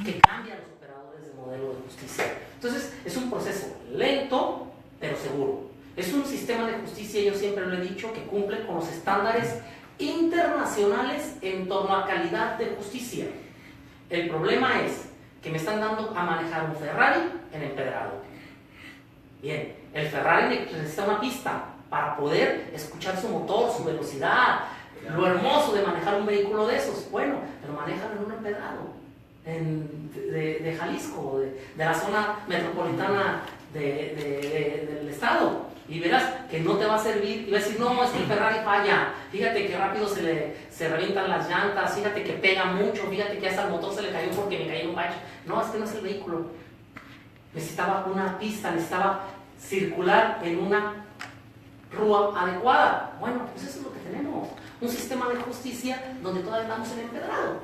que cambie a los operadores del modelo de justicia. Entonces, es un proceso lento, pero seguro. Es un sistema de justicia, yo siempre lo he dicho, que cumple con los estándares internacionales en torno a calidad de justicia. El problema es que me están dando a manejar un Ferrari en empedrado. Bien, el Ferrari necesita una pista para poder escuchar su motor, su velocidad, lo hermoso de manejar un vehículo de esos. Bueno, pero manejan en un empedrado de Jalisco, de la zona metropolitana del estado. Y verás que no te va a servir, y vas a decir, no, es que el Ferrari falla, fíjate que rápido se revientan las llantas, fíjate que pega mucho, fíjate que hasta el motor se le cayó porque me cayó en un bache. No, es que no es el vehículo. Necesitaba una pista, necesitaba circular en una rúa adecuada. Bueno, pues eso es lo que tenemos, un sistema de justicia donde todavía estamos en empedrado.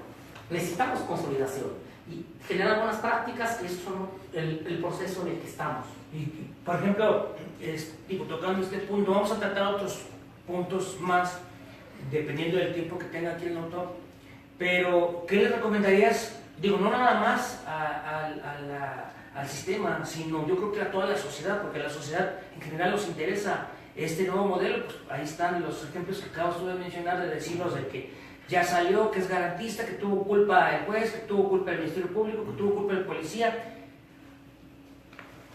Necesitamos consolidación y generar buenas prácticas, y eso es el proceso en el que estamos. Y, por ejemplo, tocando este punto, vamos a tratar otros puntos más, dependiendo del tiempo que tenga aquí el autor, pero ¿qué le recomendarías? Digo, no nada más al sistema, sino yo creo que a toda la sociedad, porque a la sociedad en general nos interesa este nuevo modelo. Pues ahí están los ejemplos que acabas tú de mencionar, de decirnos de que ya salió, que es garantista, que tuvo culpa el juez, que tuvo culpa el Ministerio Público, que tuvo culpa el policía.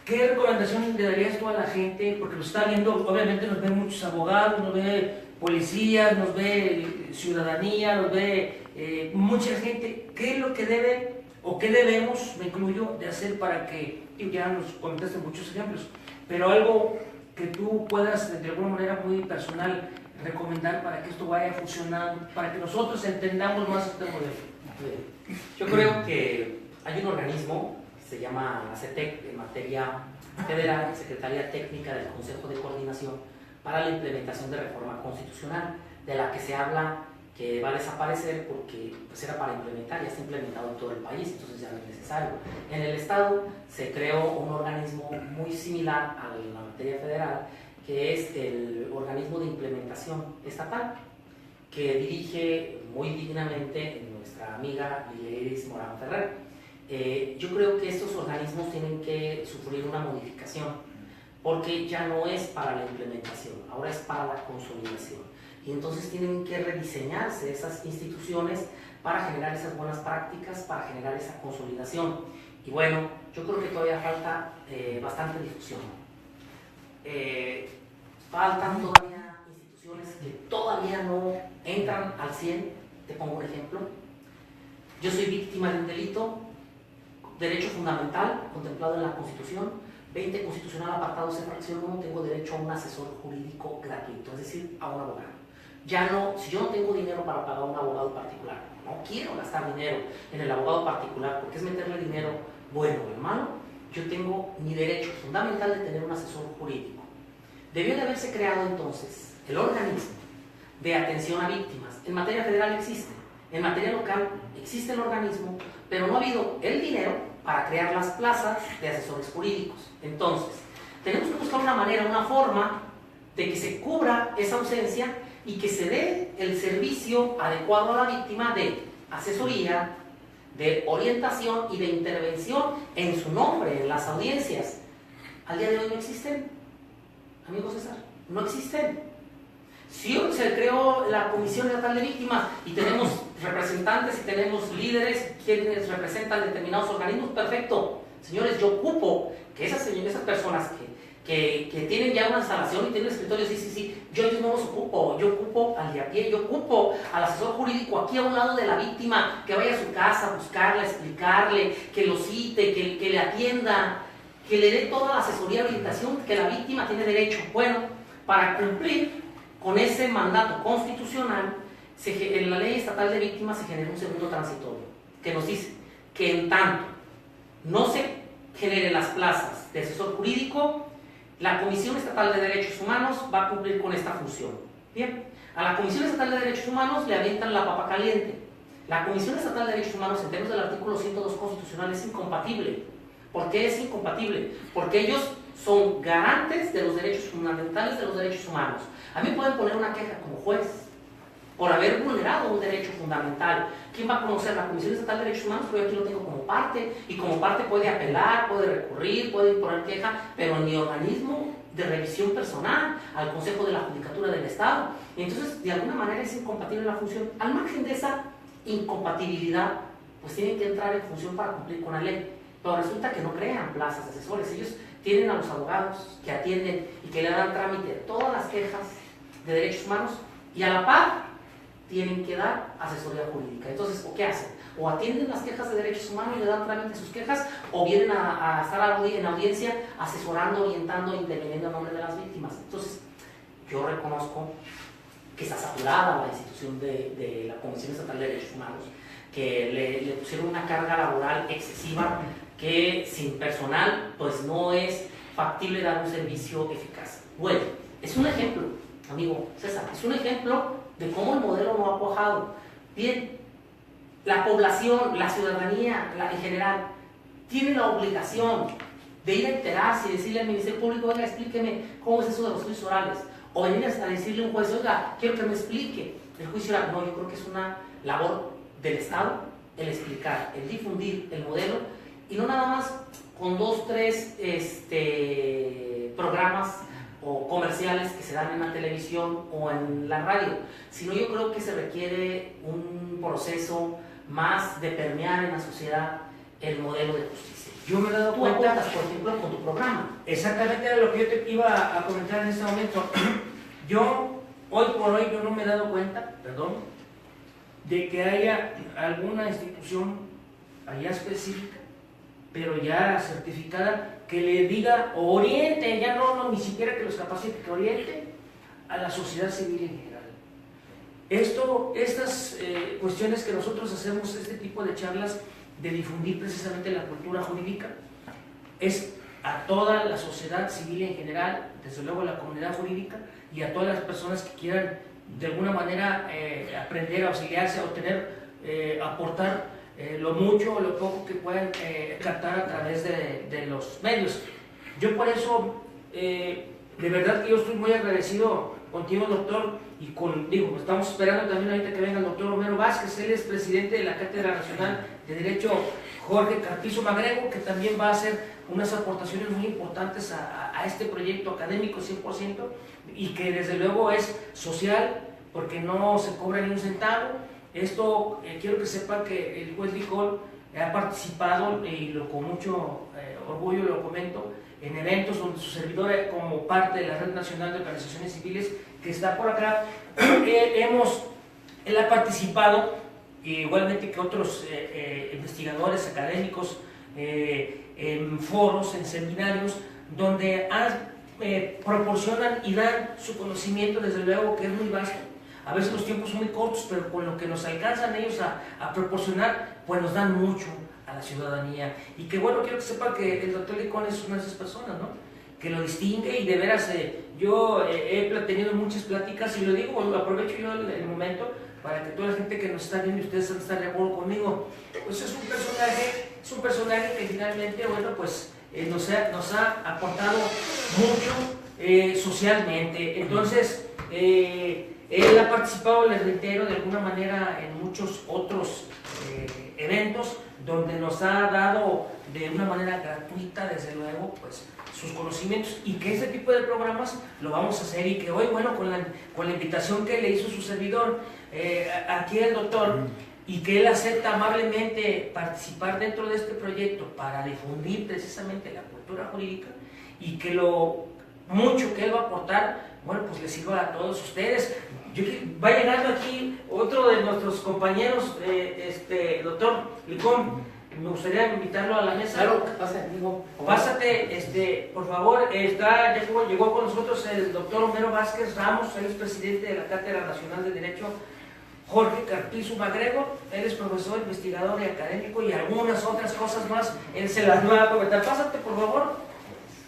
¿Qué recomendación le darías tú a la gente? Porque nos está viendo, obviamente nos ven muchos abogados, nos ve policías, nos ve ciudadanía, nos ve mucha gente. ¿Qué es lo que debe o qué debemos, me incluyo, de hacer para que, y ya nos comentaste muchos ejemplos, pero algo que tú puedas de alguna manera muy personal recomendar para que esto vaya funcionando, para que nosotros entendamos más este modelo? Yo creo que hay un organismo que se llama la CETEC, en materia federal, Secretaría Técnica del Consejo de Coordinación para la Implementación de Reforma Constitucional, de la que se habla que va a desaparecer porque pues, era para implementar, ya está implementado en todo el país, entonces ya no es necesario. En el Estado se creó un organismo muy similar a la materia federal, que es el organismo de implementación estatal, que dirige muy dignamente nuestra amiga Lileiris Morán Ferrer. Yo creo que estos organismos tienen que sufrir una modificación, porque ya no es para la implementación, ahora es para la consolidación. Y entonces tienen que rediseñarse esas instituciones para generar esas buenas prácticas, para generar esa consolidación. Y bueno, yo creo que todavía falta bastante difusión. Faltan todavía instituciones que todavía no entran al 100. Te pongo un ejemplo. Yo soy víctima de un delito, derecho fundamental contemplado en la Constitución, 20 constitucional apartado C fracción 1, tengo derecho a un asesor jurídico gratuito, es decir, a un abogado. Ya no, si yo no tengo dinero para pagar a un abogado particular, no quiero gastar dinero en el abogado particular porque es meterle dinero bueno o malo, yo tengo mi derecho fundamental de tener un asesor jurídico. Debió de haberse creado entonces el organismo de atención a víctimas. En materia federal existe, en materia local existe el organismo, pero no ha habido el dinero para crear las plazas de asesores jurídicos. Entonces, tenemos que buscar una manera, una forma de que se cubra esa ausencia y que se dé el servicio adecuado a la víctima de asesoría, de orientación y de intervención en su nombre, en las audiencias. Al día de hoy no existen, amigo César, no existen. Si se creó la Comisión Estatal de Víctimas y tenemos representantes y tenemos líderes quienes representan determinados organismos, perfecto. Señores, yo ocupo que esas personas que tienen ya una instalación y tienen escritorios, sí, yo no los ocupo, yo ocupo al de a pie, yo ocupo al asesor jurídico aquí a un lado de la víctima, que vaya a su casa a buscarla, explicarle, que lo cite, que le atienda, que le dé toda la asesoría y orientación que la víctima tiene derecho. Bueno, para cumplir con ese mandato constitucional, en la Ley Estatal de Víctimas se genera un segundo transitorio, que nos dice que en tanto no se generen las plazas de asesor jurídico, la Comisión Estatal de Derechos Humanos va a cumplir con esta función. Bien, a la Comisión Estatal de Derechos Humanos le avientan la papa caliente. La Comisión Estatal de Derechos Humanos, en términos del artículo 102 constitucional, es incompatible. ¿Por qué es incompatible? Porque ellos son garantes de los derechos fundamentales de los derechos humanos. A mí pueden poner una queja como juez por haber vulnerado un derecho fundamental. ¿Quién va a conocer? La Comisión Estatal de Derechos Humanos, pero yo aquí lo tengo como parte, y como parte puede apelar, puede recurrir, puede imponer queja, pero en mi organismo de revisión personal, al Consejo de la Judicatura del Estado. Y entonces, de alguna manera es incompatible la función. Al margen de esa incompatibilidad, pues tienen que entrar en función para cumplir con la ley. Pero resulta que no crean plazas de asesores. Ellos tienen a los abogados que atienden y que le dan trámite a todas las quejas de derechos humanos, y a la par tienen que dar asesoría jurídica. Entonces, ¿o qué hacen? O atienden las quejas de derechos humanos y le dan trámite a sus quejas, o vienen a estar en audiencia asesorando, orientando, interviniendo en nombre de las víctimas. Entonces, yo reconozco que está saturada la institución de la Comisión Estatal de Derechos Humanos, que le pusieron una carga laboral excesiva, que sin personal pues no es factible dar un servicio eficaz. Bueno, es un ejemplo, amigo César, es un ejemplo de cómo el modelo no ha cuajado. Bien, la población, la ciudadanía en general, tiene la obligación de ir a enterarse y decirle al Ministerio Público: oiga, explíqueme cómo es eso de los juicios orales. O venir a decirle a un juez: oiga, quiero que me explique el juicio oral. No, yo creo que es una labor del Estado el explicar, el difundir el modelo, y no nada más con 2, 3 programas o comerciales que se dan en la televisión o en la radio, sino yo creo que se requiere un proceso más de permear en la sociedad el modelo de justicia. Yo me he dado Tú cuenta, apuntas, por ejemplo, con tu programa. exactamente era lo que yo te iba a comentar en este momento. Yo, hoy por hoy, yo no me he dado cuenta, de que haya alguna institución allá específica, pero ya certificada, que le diga o oriente, ya no ni siquiera que los capacite, que oriente a la sociedad civil en general. Estas cuestiones que nosotros hacemos, este tipo de charlas, de difundir precisamente la cultura jurídica, es a toda la sociedad civil en general, desde luego a la comunidad jurídica, y a todas las personas que quieran de alguna manera aprender, auxiliarse, aportar lo mucho o lo poco que puedan captar a través de los medios. Yo por eso, de verdad que yo estoy muy agradecido contigo, doctor, y estamos esperando también ahorita que venga el doctor Homero Vázquez. Él es presidente de la Cátedra Nacional de Derecho Jorge Carpizo Magrego, que también va a hacer unas aportaciones muy importantes a este proyecto académico 100%, y que desde luego es social, porque no se cobra ni un centavo. Esto quiero que sepa que el juez Licol ha participado, y con mucho orgullo lo comento, en eventos donde su servidor, como parte de la Red Nacional de Organizaciones Civiles que está por acá, él ha participado, igualmente que otros investigadores académicos, en foros, en seminarios, donde proporcionan y dan su conocimiento, desde luego que es muy vasto. A veces los tiempos son muy cortos, pero con lo que nos alcanzan ellos a proporcionar, pues nos dan mucho a la ciudadanía. Y que bueno, quiero que sepa que el doctor Licón es una de esas personas, ¿no?, que lo distingue, y de veras yo he tenido muchas pláticas, y lo digo, lo aprovecho yo el momento para que toda la gente que nos está viendo, y ustedes están de acuerdo conmigo, pues es un personaje que finalmente, bueno, pues nos ha aportado mucho socialmente. Entonces, él ha participado, les reitero, de alguna manera en muchos otros eventos donde nos ha dado de una manera gratuita, desde luego, pues sus conocimientos, y que este tipo de programas lo vamos a hacer, y que hoy, bueno, con la invitación que le hizo su servidor aquí el doctor, y que él acepta amablemente participar dentro de este proyecto para difundir precisamente la cultura jurídica, y que lo mucho que él va a aportar, bueno, pues le sirva a todos ustedes. Va llegando aquí otro de nuestros compañeros, doctor Licón. Me gustaría invitarlo a la mesa. Claro, que pase, amigo. Pásate, por favor. Ya llegó con nosotros el doctor Homero Vázquez Ramos. Él es presidente de la Cátedra Nacional de Derecho Jorge Carpizo Magrego. Él es profesor, investigador y académico, y algunas otras cosas más. Él se las va a comentar. Pásate, por favor.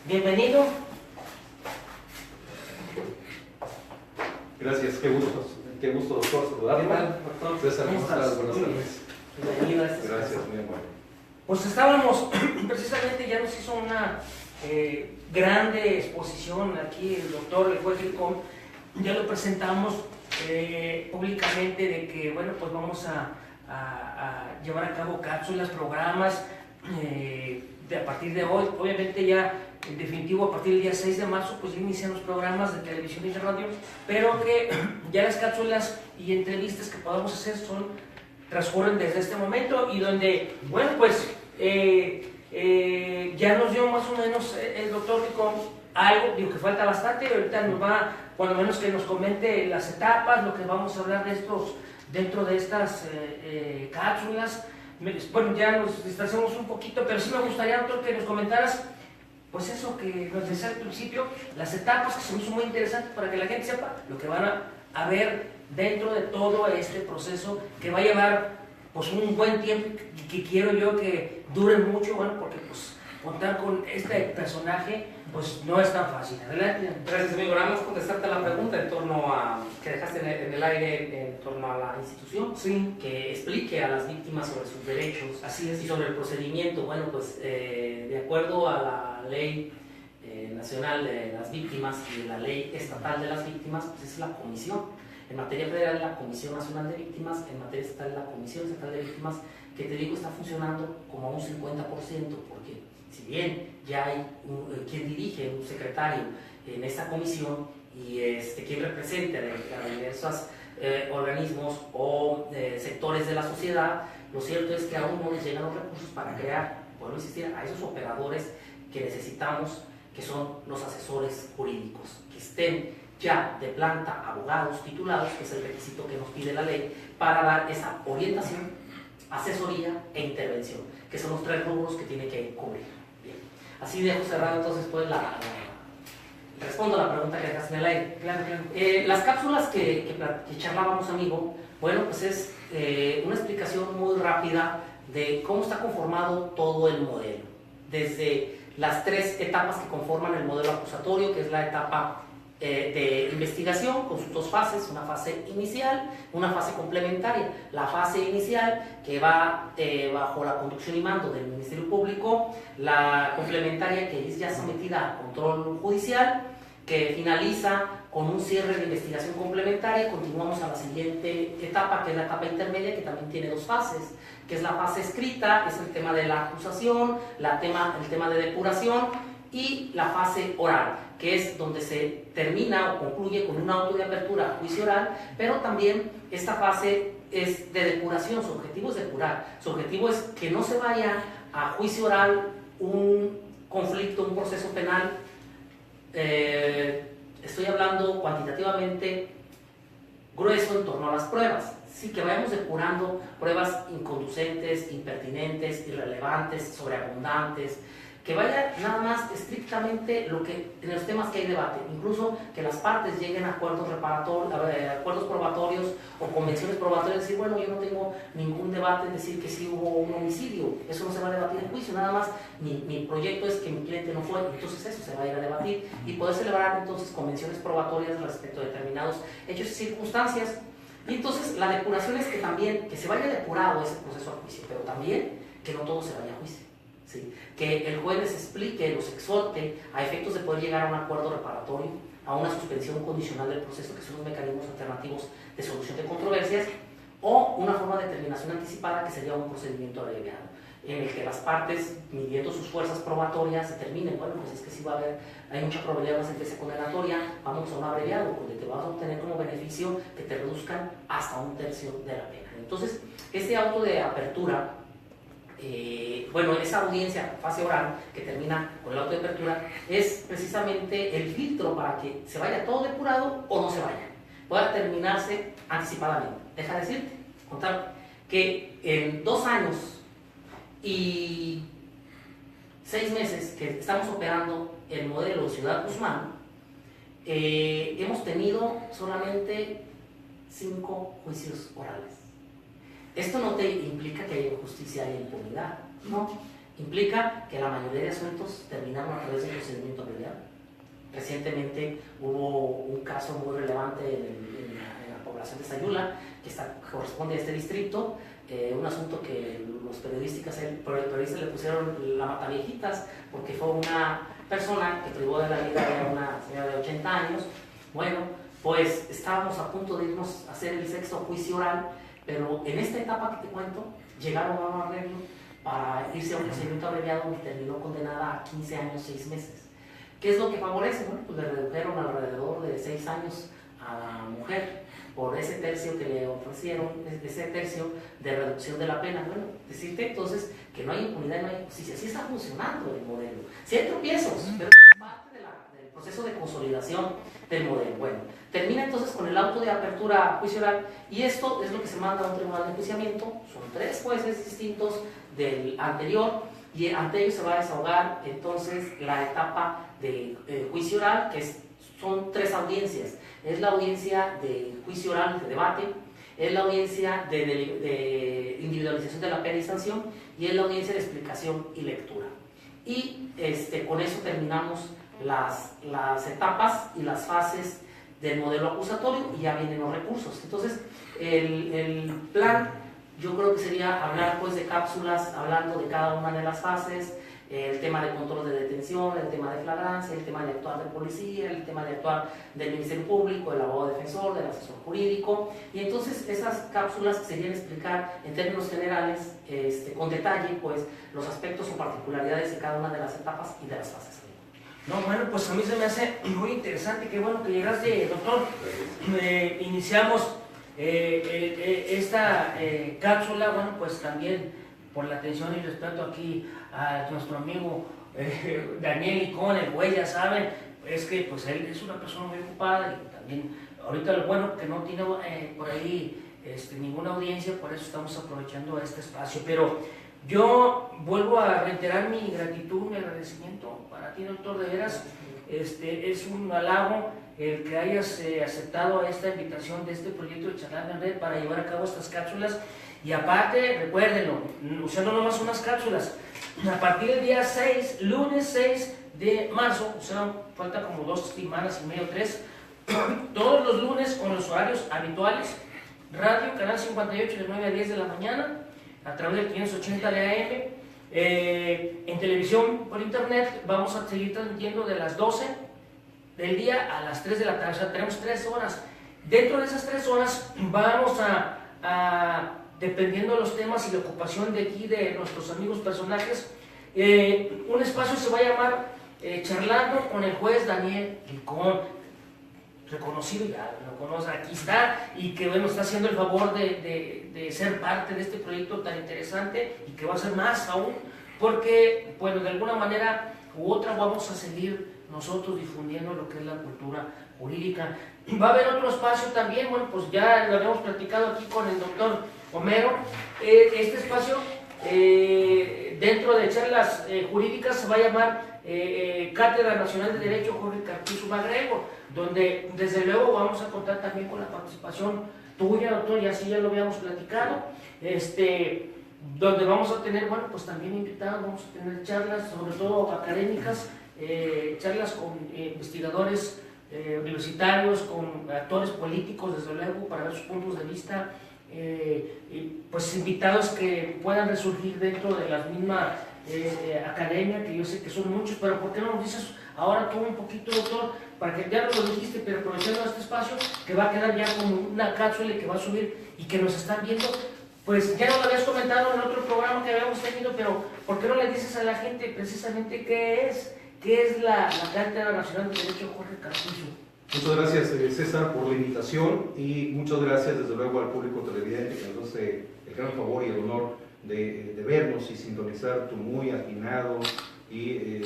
Bienvenido. Gracias, qué gusto, doctor, saludarlo. ¿Qué tal, doctor? César, ¿Cómo buenas estás? tardes. Bienvenido a este Gracias, espacio. muy bueno. Pues estábamos, precisamente ya nos hizo una grande exposición aquí el doctor, el juez Licón. Ya lo presentamos públicamente, de que, bueno, pues vamos a llevar a cabo cápsulas, programas, a partir de hoy. Obviamente ya en definitivo a partir del día 6 de marzo pues ya inician los programas de televisión y de radio, pero que ya las cápsulas y entrevistas que podamos hacer transcurren desde este momento, y donde, bueno, pues ya nos dio más o menos el doctor Licón algo, digo que falta bastante, y ahorita nos va, cuando menos que nos comente las etapas, lo que vamos a hablar dentro de estas cápsulas. Bueno, ya nos distanciamos un poquito, pero sí me gustaría, doctor, que nos comentaras, pues eso que nos decía al principio, las etapas, que se me hizo muy interesante para que la gente sepa lo que van a ver dentro de todo este proceso, que va a llevar pues un buen tiempo, y que quiero yo que dure mucho, bueno, porque pues contar con este personaje pues no es tan fácil. Adelante. Gracias, amigo. Ahora vamos a contestarte la pregunta en torno a que dejaste en el aire, en torno a la institución, Sí, que explique a las víctimas sobre sus derechos, así es. y sobre el procedimiento. Bueno, pues de acuerdo a la ley nacional de las víctimas y de la ley estatal de las víctimas, pues es la comisión. En materia federal es la Comisión Nacional de Víctimas, en materia estatal la Comisión Estatal de Víctimas, que te digo está funcionando como a un 50%, porque si bien ya hay quien dirige, un secretario en esta comisión, y quien representa a diversos organismos o sectores de la sociedad, lo cierto es que aún no les llegan los recursos para crear, vuelvo a insistir, a esos operadores que necesitamos, que son los asesores jurídicos, que estén ya de planta abogados titulados, que es el requisito que nos pide la ley, para dar esa orientación, asesoría e intervención, que son los 3 rubros que tiene que cubrir. Bien. Así dejo cerrado entonces pues respondo a la pregunta que dejaste en el aire. Claro, claro. Las cápsulas que charlábamos, amigo, bueno, pues es una explicación muy rápida de cómo está conformado todo el modelo, desde las 3 etapas que conforman el modelo acusatorio, que es la etapa de investigación con sus dos fases, una fase inicial, una fase complementaria. La fase inicial que va bajo la conducción y mando del Ministerio Público, la complementaria que es ya sometida a control judicial, que finaliza con un cierre de investigación complementaria y continuamos a la siguiente etapa, que es la etapa intermedia, que también tiene dos fases, que es la fase escrita, que es el tema de la acusación, el tema de depuración, y la fase oral, que es donde se termina o concluye con un auto de apertura a juicio oral, pero también esta fase es de depuración, su objetivo es depurar, su objetivo es que no se vaya a juicio oral un conflicto, un proceso penal, estoy hablando cuantitativamente grueso en torno a las pruebas, sí, que vayamos depurando pruebas inconducentes, impertinentes, irrelevantes, sobreabundantes, que vaya nada más estrictamente en los temas que hay debate, incluso que las partes lleguen a acuerdos probatorios o convenciones probatorias, decir, bueno, yo no tengo ningún debate en decir que sí hubo un homicidio, eso no se va a debatir en juicio, nada más mi proyecto es que mi cliente no fue, entonces eso se va a ir a debatir y poder celebrar entonces convenciones probatorias respecto a determinados hechos y circunstancias. Y entonces la depuración es que también, que se vaya depurado ese proceso a juicio, pero también que no todo se vaya a juicio. ¿Sí? Que el juez les explique, los exhorte a efectos de poder llegar a un acuerdo reparatorio, a una suspensión condicional del proceso, que son los mecanismos alternativos de solución de controversias, o una forma de terminación anticipada, que sería un procedimiento abreviado, en el que las partes, midiendo sus fuerzas probatorias, determinen, bueno, pues es que sí va a haber, hay mucha probabilidad de una sentencia condenatoria, vamos a un abreviado, donde te vas a obtener como beneficio que te reduzcan hasta 1/3 de la pena. Entonces, este auto de apertura, esa audiencia, fase oral, que termina con el auto de apertura, es precisamente el filtro para que se vaya todo depurado o no se vaya, pueda terminarse anticipadamente. Deja de decirte, contar que en 2 años y 6 meses que estamos operando el modelo de Ciudad Guzmán, hemos tenido solamente 5 juicios orales. Esto no te implica que haya injusticia y impunidad, no. Implica que la mayoría de asuntos terminaron a través de un procedimiento abreviado. Recientemente hubo un caso muy relevante en la población de Sayula, que corresponde a este distrito, un asunto que los periodistas le pusieron la mataviejitas, porque fue una persona que privó de la vida de una señora de 80 años. Bueno, pues estábamos a punto de irnos a hacer el 6º juicio oral, pero en esta etapa que te cuento, llegaron a un arreglo para irse a un procedimiento abreviado y terminó condenada a 15 años, 6 meses. ¿Qué es lo que favorece? Bueno, pues le redujeron alrededor de 6 años a la mujer por ese tercio que le ofrecieron, ese tercio de reducción de la pena. Bueno, decirte entonces que no hay impunidad y no hay justicia. Sí está funcionando el modelo. Sí hay tropiezos, pero es parte del proceso de consolidación del modelo. Bueno, termina entonces con el auto de apertura a juicio oral, y esto es lo que se manda a un tribunal de enjuiciamiento. Son 3 jueces distintos del anterior, y ante ellos se va a desahogar entonces la etapa de juicio oral, que son 3 audiencias. Es la audiencia de juicio oral, de debate, es la audiencia de individualización de la pena y sanción, y es la audiencia de explicación y lectura. Y con eso terminamos las etapas y las fases del modelo acusatorio, y ya vienen los recursos. Entonces, el plan, yo creo que sería hablar pues de cápsulas, hablando de cada una de las fases, el tema de control de detención, el tema de flagrancia, el tema de actuar de policía, el tema de actuar del Ministerio Público, del abogado defensor, del asesor jurídico, y entonces esas cápsulas serían explicar en términos generales, con detalle, pues los aspectos o particularidades de cada una de las etapas y de las fases. No, bueno, pues a mí se me hace muy interesante, qué bueno que llegaste, doctor. Iniciamos esta cápsula, bueno, pues también por la atención y respeto aquí a nuestro amigo Daniel Icón, el güey, ya saben, es que pues él es una persona muy ocupada, y también ahorita lo bueno que no tiene por ahí ninguna audiencia, por eso estamos aprovechando este espacio. Pero yo vuelvo a reiterar mi gratitud, mi agradecimiento para ti, doctor, de veras. Es un halago el que hayas aceptado esta invitación de este proyecto de Charlando en Red para llevar a cabo estas cápsulas. Y aparte, recuérdenlo, usando nomás unas cápsulas, a partir del día 6, lunes 6 de marzo, o sea, falta como 2 semanas y medio, 3, todos los lunes con los horarios habituales, radio, canal 58 de 9 a 10 de la mañana, a través del 580 de AM, en televisión por internet vamos a seguir transmitiendo de las 12 del día a las 3 de la tarde, o sea, tenemos 3 horas. Dentro de esas 3 horas vamos dependiendo de los temas y la ocupación de aquí, de nuestros amigos personajes, un espacio se va a llamar Charlando con el juez Daniel Licón, reconocido, ya lo conoce, aquí está, y que bueno, está haciendo el favor de ser parte de este proyecto tan interesante y que va a ser más aún, porque bueno, de alguna manera u otra vamos a seguir nosotros difundiendo lo que es la cultura jurídica. Va a haber otro espacio también, bueno, pues ya lo habíamos platicado aquí con el doctor Homero, este espacio dentro de charlas jurídicas se va a llamar Cátedra Nacional de Derecho Jorge Carpizo Magrego, donde desde luego vamos a contar también con la participación tuya, doctor, y así ya lo habíamos platicado, donde vamos a tener, bueno, pues también invitados, vamos a tener charlas, sobre todo académicas, charlas con investigadores universitarios, con actores políticos, desde luego, para ver sus puntos de vista, y pues invitados que puedan resurgir dentro de la misma academia, que yo sé que son muchos, pero ¿por qué no nos dices ahora tú un poquito, doctor, para que ya no lo dijiste, pero aprovechando este espacio, que va a quedar ya como una cápsula que va a subir y que nos están viendo? Pues ya nos lo habías comentado en otro programa que habíamos tenido, pero ¿por qué no le dices a la gente precisamente qué es la Cátedra Nacional de Derecho Jorge Carpizo? Muchas gracias, César, por la invitación, y muchas gracias desde luego al público televidente que nos hace el gran favor y el honor de vernos y sintonizar tu muy atinado y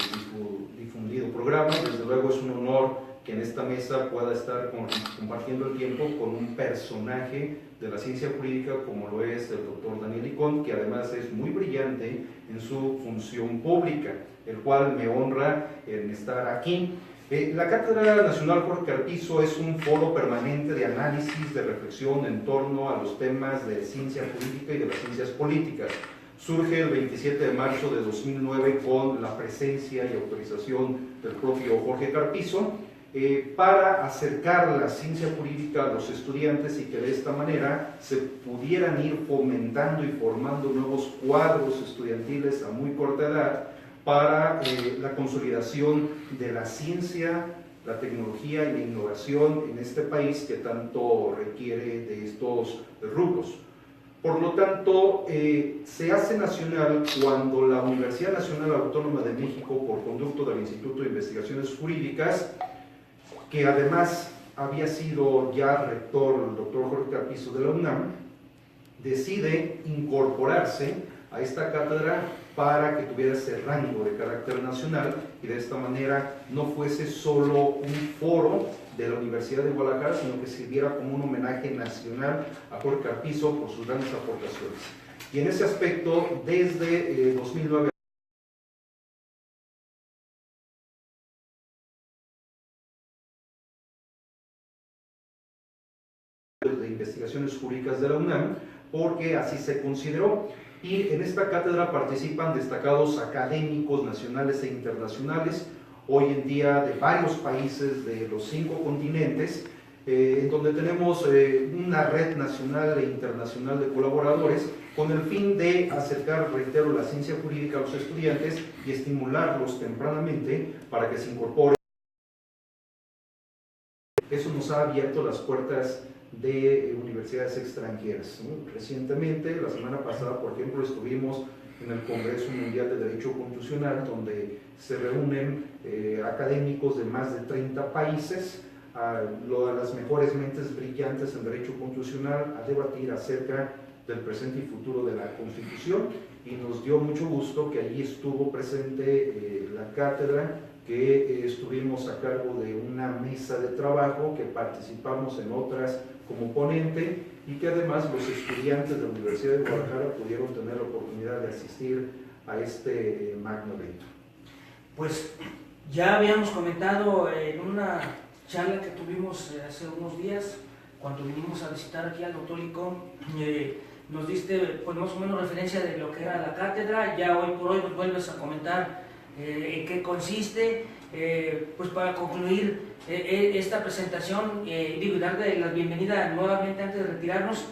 difundido programa. Desde luego es un honor que en esta mesa pueda estar compartiendo el tiempo con un personaje de la ciencia jurídica como lo es el doctor Daniel Licón, que además es muy brillante en su función pública, el cual me honra en estar aquí. La Cátedra Nacional Jorge Carpizo es un foro permanente de análisis, de reflexión en torno a los temas de ciencia jurídica y de las ciencias políticas. Surge el 27 de marzo de 2009 con la presencia y autorización del propio Jorge Carpizo para acercar la ciencia jurídica a los estudiantes y que de esta manera se pudieran ir fomentando y formando nuevos cuadros estudiantiles a muy corta edad para la consolidación de la ciencia, la tecnología y la innovación en este país que tanto requiere de estos rubros. Por lo tanto, se hace nacional cuando la Universidad Nacional Autónoma de México, por conducto del Instituto de Investigaciones Jurídicas, que además había sido ya rector el doctor Jorge Carpizo de la UNAM, decide incorporarse a esta cátedra para que tuviera ese rango de carácter nacional y de esta manera no fuese solo un foro de la Universidad de Guadalajara, sino que sirviera como un homenaje nacional a Jorge Carpizo por sus grandes aportaciones. Y en ese aspecto, desde 2009 de Investigaciones Jurídicas de la UNAM, porque así se consideró. Y en esta cátedra participan destacados académicos nacionales e internacionales, hoy en día de varios países de los 5 continentes, en donde tenemos una red nacional e internacional de colaboradores con el fin de acercar, reitero, la ciencia jurídica a los estudiantes y estimularlos tempranamente para que se incorporen. Eso nos ha abierto las puertas de universidades extranjeras. Recientemente, la semana pasada, por ejemplo, estuvimos en el Congreso Mundial de Derecho Constitucional, donde se reúnen académicos de más de 30 países, las mejores mentes brillantes en derecho constitucional, a debatir acerca del presente y futuro de la Constitución, y nos dio mucho gusto que allí estuvo presente la cátedra, que estuvimos a cargo de una mesa de trabajo, que participamos en otras como ponente, y que además los estudiantes de la Universidad de Guadalajara pudieron tener la oportunidad de asistir a este magno evento. Pues ya habíamos comentado en una charla que tuvimos hace unos días, cuando vinimos a visitar aquí al doctor Licón, nos diste pues más o menos referencia de lo que era la cátedra. Ya hoy por hoy nos vuelves a comentar en qué consiste. Pues para concluir esta presentación, digo, y darle la bienvenida nuevamente antes de retirarnos.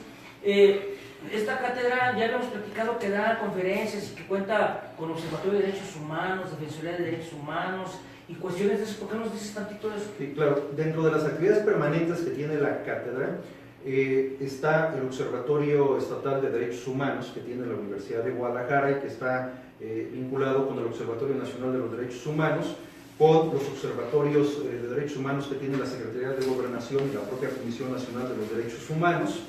Esta cátedra ya lo hemos platicado que da conferencias y que cuenta con Observatorio de Derechos Humanos, Defensoría de Derechos Humanos y cuestiones de eso. ¿Por qué nos dices tantito de eso? Sí, claro. Dentro de las actividades permanentes que tiene la cátedra está el Observatorio Estatal de Derechos Humanos que tiene la Universidad de Guadalajara y que está vinculado con el Observatorio Nacional de los Derechos Humanos, con los observatorios de derechos humanos que tiene la Secretaría de Gobernación y la propia Comisión Nacional de los Derechos Humanos,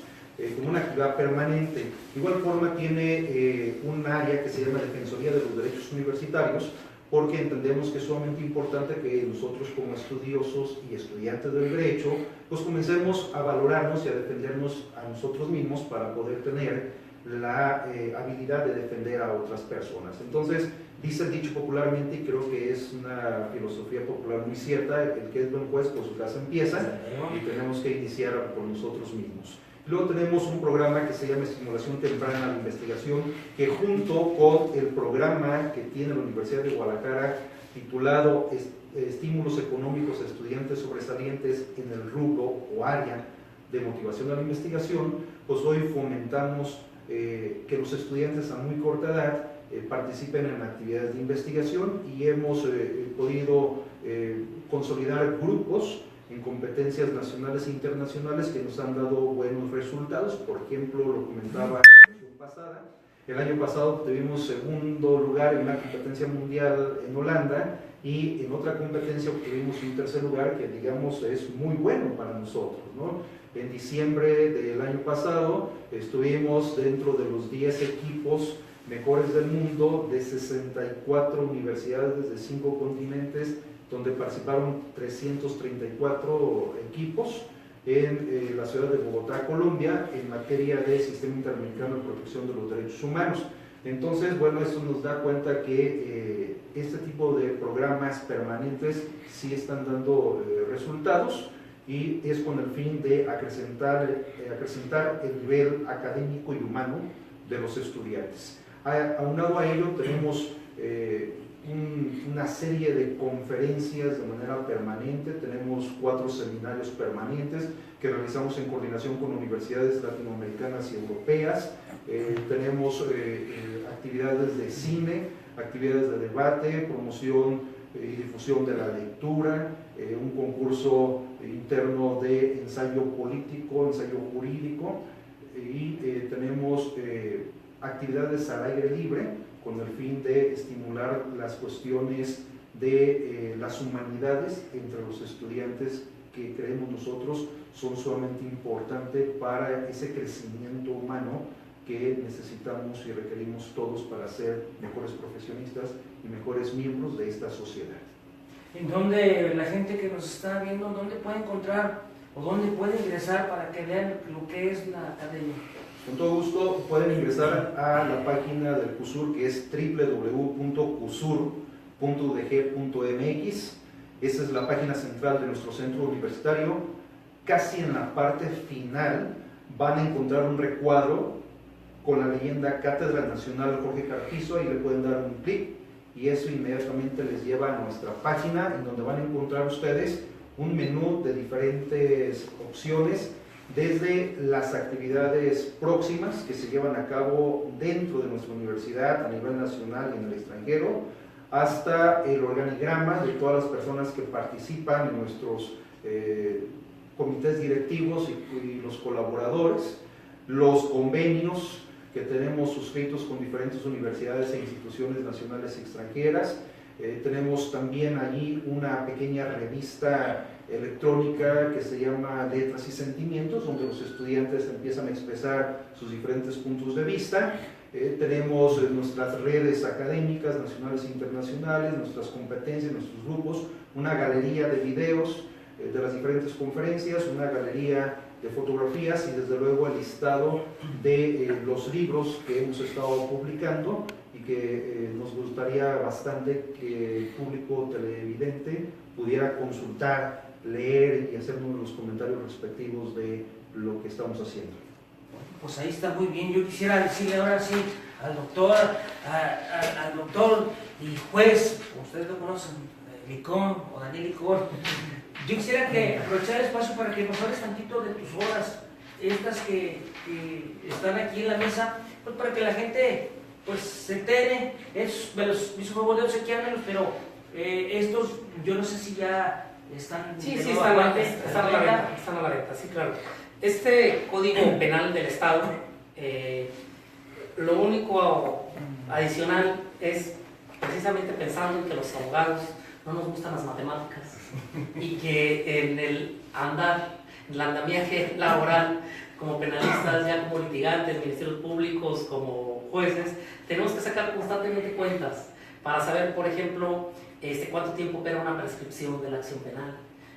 como una actividad permanente. De igual forma tiene un área que se llama Defensoría de los Derechos Universitarios, porque entendemos que es sumamente importante que nosotros como estudiosos y estudiantes del derecho, pues comencemos a valorarnos y a defendernos a nosotros mismos para poder tener la habilidad de defender a otras personas. Entonces, dice el dicho popularmente, y creo que es una filosofía popular muy cierta, el que es buen juez por su casa empieza, y tenemos que iniciar por nosotros mismos. Luego tenemos un programa que se llama Estimulación Temprana a la Investigación, que junto con el programa que tiene la Universidad de Guadalajara, titulado Estímulos Económicos a Estudiantes Sobresalientes en el rubro o área de motivación a la investigación, pues hoy fomentamos que los estudiantes a muy corta edad participen en actividades de investigación y hemos podido consolidar grupos en competencias nacionales e internacionales que nos han dado buenos resultados. Por ejemplo, lo comentaba la sesión pasada, el año pasado tuvimos segundo lugar en una competencia mundial en Holanda y en otra competencia obtuvimos un tercer lugar que digamos es muy bueno para nosotros, ¿no? En diciembre del año pasado estuvimos dentro de los 10 equipos mejores del mundo de 64 universidades de 5 continentes, donde participaron 334 equipos en la ciudad de Bogotá, Colombia, en materia de Sistema Interamericano de Protección de los Derechos Humanos. Entonces, bueno, esto nos da cuenta que este tipo de programas permanentes sí están dando resultados y es con el fin de acrecentar el nivel académico y humano de los estudiantes. Aunado a ello, tenemos una serie de conferencias de manera permanente, tenemos 4 seminarios permanentes que realizamos en coordinación con universidades latinoamericanas y europeas, tenemos actividades de cine, actividades de debate, promoción y difusión de la lectura, un concurso interno de ensayo político, ensayo jurídico y tenemos actividades al aire libre con el fin de estimular las cuestiones de las humanidades entre los estudiantes que creemos nosotros son sumamente importantes para ese crecimiento humano que necesitamos y requerimos todos para ser mejores profesionistas y mejores miembros de esta sociedad. ¿En dónde la gente que nos está viendo, dónde puede encontrar o dónde puede ingresar para que vean lo que es la academia? Con todo gusto pueden ingresar a la página del CUSUR, que es www.cusur.udg.mx. Esa es la página central de nuestro centro universitario. Casi en la parte final van a encontrar un recuadro con la leyenda Cátedra Nacional Jorge Carpizo, ahí le pueden dar un clic y eso inmediatamente les lleva a nuestra página, en donde van a encontrar ustedes un menú de diferentes opciones, desde las actividades próximas que se llevan a cabo dentro de nuestra universidad a nivel nacional y en el extranjero, hasta el organigrama de todas las personas que participan en nuestros comités directivos y los colaboradores, los convenios que tenemos suscritos con diferentes universidades e instituciones nacionales y extranjeras. Tenemos también allí una pequeña revista electrónica que se llama Letras y Sentimientos, donde los estudiantes empiezan a expresar sus diferentes puntos de vista. Tenemos nuestras redes académicas nacionales e internacionales, nuestras competencias, nuestros grupos, una galería de videos de las diferentes conferencias, una galería de fotografías y desde luego el listado de los libros que hemos estado publicando y que nos gustaría bastante que el público televidente pudiera consultar, leer y hacernos los comentarios respectivos de lo que estamos haciendo. Pues ahí está muy bien. Yo quisiera decirle ahora sí al doctor, al doctor y juez, como ustedes lo conocen, Licón o Daniel Licón. Yo quisiera que aprovechar el espacio para que nos hables tantito de tus obras, estas que están aquí en la mesa, pues para que la gente pues se entere. Me hizo favor de obsequiármelos, pero estos yo no sé si ya están... Sí, están a la venta, sí, claro. Este Código Penal del Estado, lo único adicional es precisamente pensando en que los abogados no nos gustan las matemáticas y que en el andamiaje laboral, como penalistas, ya como litigantes, ministerios públicos, como jueces, tenemos que sacar constantemente cuentas para saber, por ejemplo, cuánto tiempo opera una prescripción de la acción penal,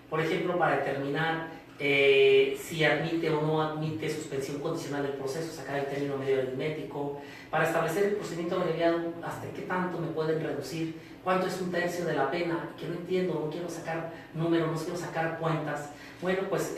por ejemplo, para determinar si admite o no admite suspensión condicional del proceso, sacar el término medio aritmético, para establecer el procedimiento abreviado, hasta qué tanto me pueden reducir, cuánto es un tercio de la pena, que no entiendo, no quiero sacar números, no quiero sacar cuentas. Bueno, pues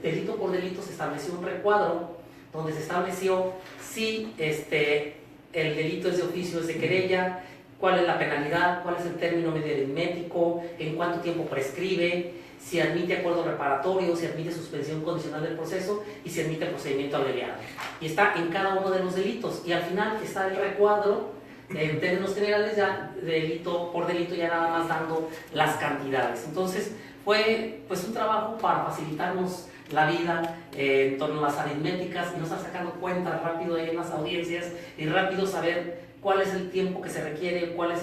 delito por delito se estableció un recuadro donde se estableció si el delito es de oficio, es de querella, cuál es la penalidad, cuál es el término medio aritmético, en cuánto tiempo prescribe, si admite acuerdo reparatorio, si admite suspensión condicional del proceso y si admite procedimiento abreviado. Y está en cada uno de los delitos. Y al final está el recuadro, en términos generales, ya delito por delito, ya nada más dando las cantidades. Entonces, fue pues un trabajo para facilitarnos la vida en torno a las aritméticas y no estar sacando cuentas rápido ahí en las audiencias y rápido saber cuál es el tiempo que se requiere, cuál es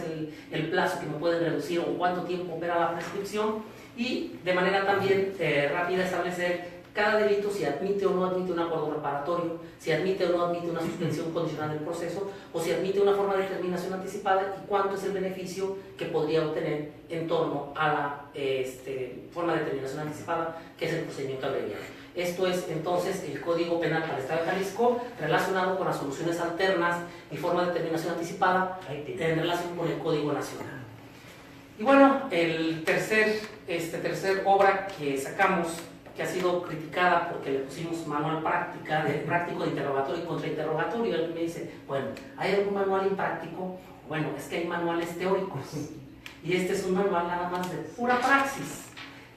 el plazo que me pueden reducir o cuánto tiempo opera la prescripción, y de manera también rápida establecer cada delito si admite o no admite un acuerdo reparatorio, si admite o no admite una suspensión condicional del proceso o si admite una forma de terminación anticipada y cuánto es el beneficio que podría obtener en torno a la forma de terminación anticipada, que es el procedimiento abreviado. Esto es entonces el Código Penal para el Estado de Jalisco relacionado con las soluciones alternas y forma de terminación anticipada en relación con el Código Nacional. Y bueno, el tercer obra que sacamos, que ha sido criticada porque le pusimos manual práctico de interrogatorio y contrainterrogatorio. Alguien me dice, bueno, ¿hay algún manual impráctico? Bueno, es que hay manuales teóricos y este es un manual nada más de pura praxis.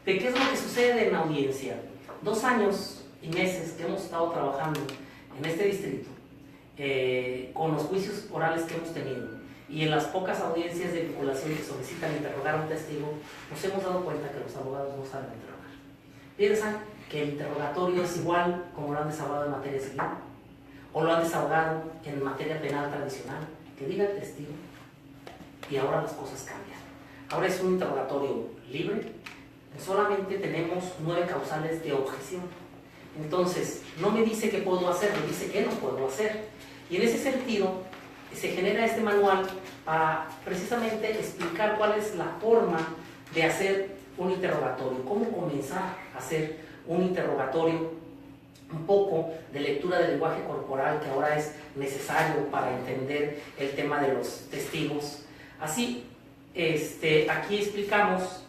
¿De qué es lo que sucede en la audiencia? 2 años y meses que hemos estado trabajando en este distrito, con los juicios orales que hemos tenido y en las pocas audiencias de vinculación que solicitan interrogar a un testigo, nos hemos dado cuenta que los abogados no saben interrogar. Piensan que el interrogatorio es igual como lo han desahogado en materia civil o lo han desahogado en materia penal tradicional, que diga el testigo y ahora las cosas cambian. Ahora es un interrogatorio libre, solamente tenemos 9 causales de objeción. Entonces, no me dice qué puedo hacer, me dice qué no puedo hacer. Y en ese sentido, se genera este manual para precisamente explicar cuál es la forma de hacer un interrogatorio, cómo comenzar a hacer un interrogatorio, un poco de lectura del lenguaje corporal que ahora es necesario para entender el tema de los testigos. Así, aquí explicamos,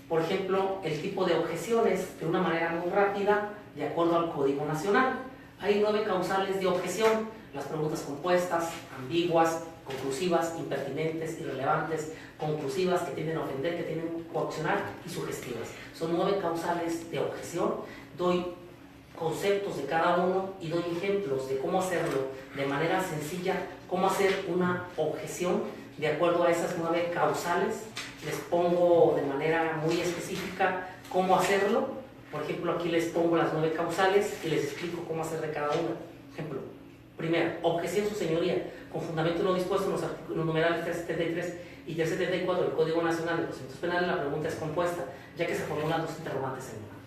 por ejemplo, el tipo de objeciones de una manera muy rápida, de acuerdo al Código Nacional. Hay 9 causales de objeción: las preguntas compuestas, ambiguas, conclusivas, impertinentes, irrelevantes, conclusivas, que tienden a ofender, que tienden a coaccionar, y sugestivas. Son 9 causales de objeción. Doy conceptos de cada uno y doy ejemplos de cómo hacerlo de manera sencilla, cómo hacer una objeción de acuerdo a esas 9 causales. Les pongo de manera muy específica cómo hacerlo. Por ejemplo, aquí les pongo las 9 causales y les explico cómo hacer de cada una. Ejemplo: primero, objeción, su señoría, con fundamento no dispuesto en los numerales 373 y 374 del Código Nacional de Procedimientos Penales. La pregunta es compuesta, ya que se formulan 2 interrogantes en una.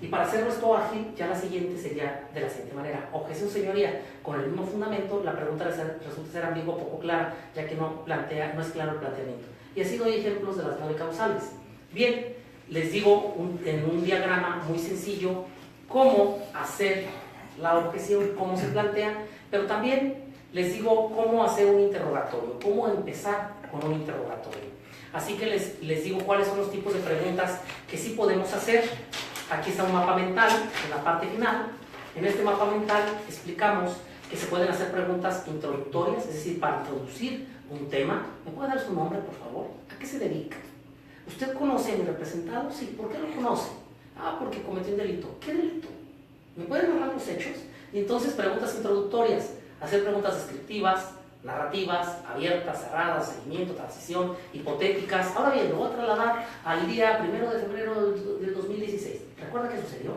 Y para hacerlo esto ágil, ya la siguiente sería de la siguiente manera: objeción, señoría, con el mismo fundamento. La pregunta resulta ser ambigua o poco clara, ya que no es claro el planteamiento. Y así doy ejemplos de las 9 causales. Bien, les digo en un diagrama muy sencillo cómo hacer la objeción, cómo se plantea, pero también les digo cómo hacer un interrogatorio, cómo empezar con un interrogatorio. Así que les digo cuáles son los tipos de preguntas que sí podemos hacer. Aquí está un mapa mental en la parte final. En este mapa mental explicamos que se pueden hacer preguntas introductorias, es decir, para introducir un tema. ¿Me puede dar su nombre, por favor? ¿A qué se dedica? ¿Usted conoce a mi representado? Sí. ¿Por qué lo conoce? Ah, porque cometió un delito. ¿Qué delito? ¿Me pueden narrar los hechos? Y entonces preguntas introductorias, hacer preguntas descriptivas, narrativas, abiertas, cerradas, seguimiento, transición, hipotéticas. Ahora bien, lo voy a trasladar al día 1 de febrero del 2016. ¿Recuerda qué sucedió?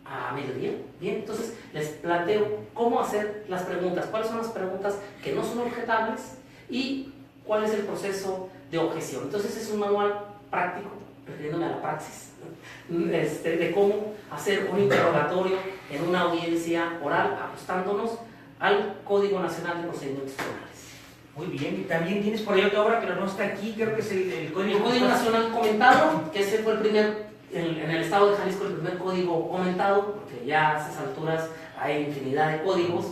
A mediodía. Bien, entonces les planteo cómo hacer las preguntas, cuáles son las preguntas que no son objetables y cuál es el proceso de objeción. Entonces es un manual práctico, refiriéndome a la praxis, de cómo hacer un interrogatorio en una audiencia oral, ajustándonos al Código Nacional de Procedimientos Penales. Muy bien, y también tienes por ahí otra obra, pero no está aquí, creo que es el Código Nacional comentado, que ese fue el primer, en el estado de Jalisco, el primer código comentado, porque ya a esas alturas hay infinidad de códigos,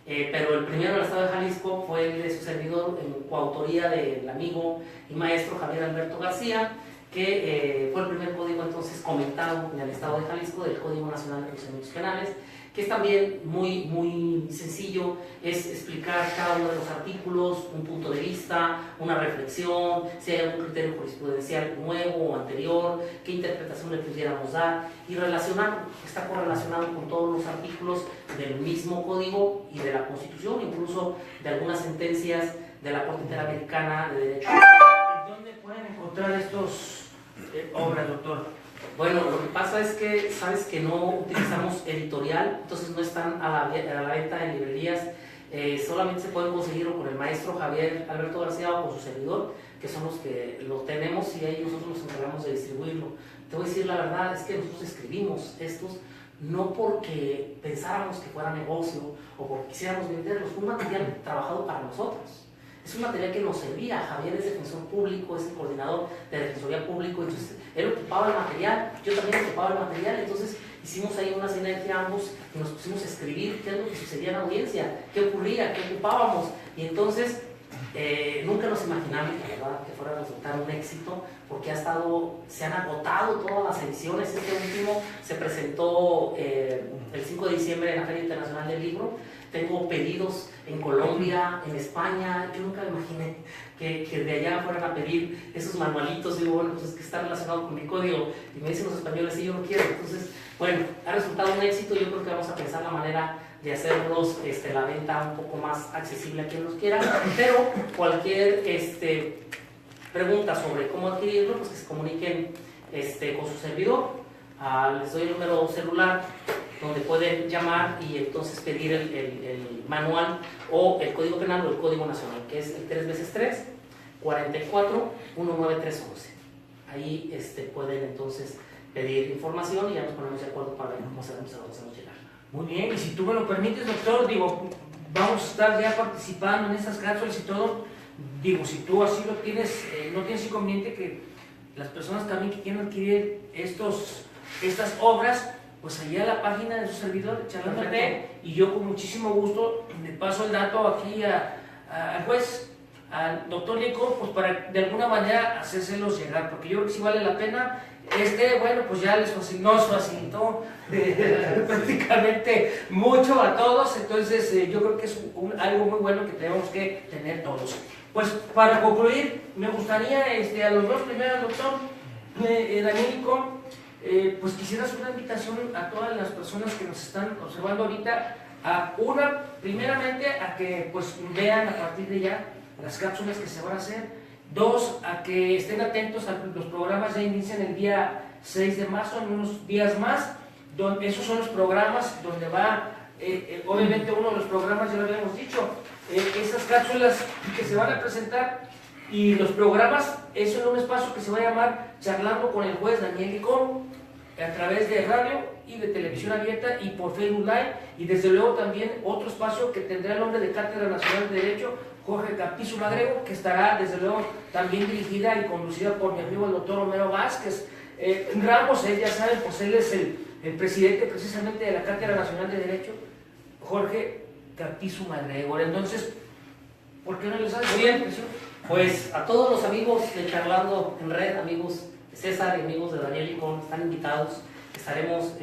pero el primero del estado de Jalisco fue el de su servidor, en coautoría del amigo y maestro Javier Alberto García, que fue el primer código entonces comentado en el estado de Jalisco del Código Nacional de Procedimientos Penales, que es también muy sencillo, es explicar cada uno de los artículos, un punto de vista, una reflexión, si hay algún criterio jurisprudencial nuevo o anterior, qué interpretación le pudiéramos dar, y relacionar, está correlacionado con todos los artículos del mismo código y de la Constitución, incluso de algunas sentencias de la Corte Interamericana de Derecho. ¿Dónde pueden encontrar estos obras, doctor? Bueno, lo que pasa es que sabes que no utilizamos editorial, entonces no están a la venta en librerías, solamente se pueden conseguir con el maestro Javier Alberto García o con su servidor, que son los que lo tenemos y ahí nosotros nos encargamos de distribuirlo. Te voy a decir la verdad, es que nosotros escribimos estos no porque pensáramos que fuera negocio o porque quisiéramos venderlos, fue un material trabajado para nosotros. Es un material que nos servía. Javier es defensor público, es el coordinador de Defensoría Pública, entonces él ocupaba el material, yo también ocupaba el material, entonces hicimos ahí una sinergia ambos y nos pusimos a escribir qué es lo que sucedía en la audiencia, qué ocurría, qué ocupábamos, y entonces nunca nos imaginamos, la verdad, que fuera a resultar un éxito, porque se han agotado todas las ediciones. Este último se presentó el 5 de diciembre en la Feria Internacional del Libro. Tengo pedidos en Colombia, en España. Yo nunca me imaginé que de allá fueran a pedir esos manualitos. Digo, bueno, pues es que está relacionado con mi código. Y me dicen los españoles, sí, yo no quiero. Entonces, bueno, ha resultado un éxito. Yo creo que vamos a pensar la manera de hacerlos, la venta un poco más accesible a quien los quiera. Pero cualquier pregunta sobre cómo adquirirlo, pues que se comuniquen con su servidor. Les doy el número celular donde pueden llamar y entonces pedir el manual o el Código Penal o el Código Nacional, que es el 3 x 3 44 19311. Ahí pueden entonces pedir información y ya nos ponemos de acuerdo para ver cómo se los hacemos llegar. Muy bien, y si tú me lo permites, doctor, digo, vamos a estar ya participando en estas cápsulas y todo. Digo, si tú así lo tienes, no tienes inconveniente que las personas también que quieren adquirir estas obras, pues allá a la página de su servidor, Charlando T, y yo con muchísimo gusto le paso el dato aquí al juez, al doctor Nico, pues para de alguna manera hacérselos llegar, porque yo creo que sí vale la pena. Bueno, pues ya nos facilitó prácticamente mucho a todos, entonces yo creo que es algo muy bueno que tenemos que tener todos. Pues para concluir, me gustaría a los dos primeros, doctor Daniel Nico, pues quisiera hacer una invitación a todas las personas que nos están observando ahorita, primeramente a que pues vean a partir de ya las cápsulas que se van a hacer. Dos, a que estén atentos a los programas. Ya inician el día 6 de marzo, en unos días más. Esos son los programas donde va, obviamente uno de los programas, ya lo habíamos dicho, esas cápsulas que se van a presentar, y los programas, eso en un espacio que se va a llamar Charlando con el juez Daniel Licón, a través de radio y de televisión abierta y por Facebook Live, y desde luego también otro espacio que tendrá el nombre de Cátedra Nacional de Derecho Jorge Captizo Madrego, que estará desde luego también dirigida y conducida por mi amigo el doctor Homero Vázquez Ramos. Ya saben, pues él es el presidente precisamente de la Cátedra Nacional de Derecho Jorge Captizo Madrego. Entonces, ¿por qué no les hace bien? Pues a todos los amigos de Charlando en Red, amigos de César y amigos de Daniel Licón, están invitados. estaremos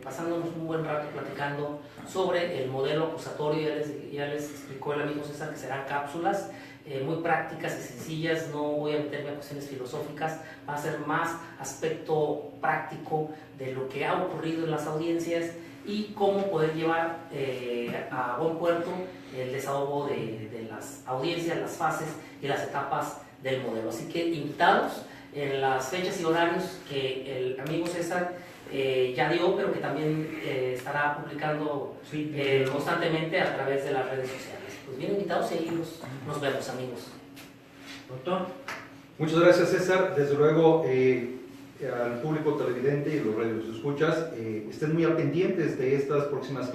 pasándonos un buen rato platicando sobre el modelo acusatorio. Ya les explicó el amigo César que serán cápsulas muy prácticas y sencillas. No voy a meterme a cuestiones filosóficas, va a ser más aspecto práctico de lo que ha ocurrido en las audiencias y cómo poder llevar a buen puerto el desahogo de las audiencias, las fases y las etapas del modelo. Así que invitados en las fechas y horarios que el amigo César ya dio, pero que también estará publicando constantemente a través de las redes sociales. Pues bien invitados y ahí nos vemos, amigos. Doctor. Muchas gracias, César. Desde luego, al público televidente y los radioescuchas, estén muy al pendientes de estas próximas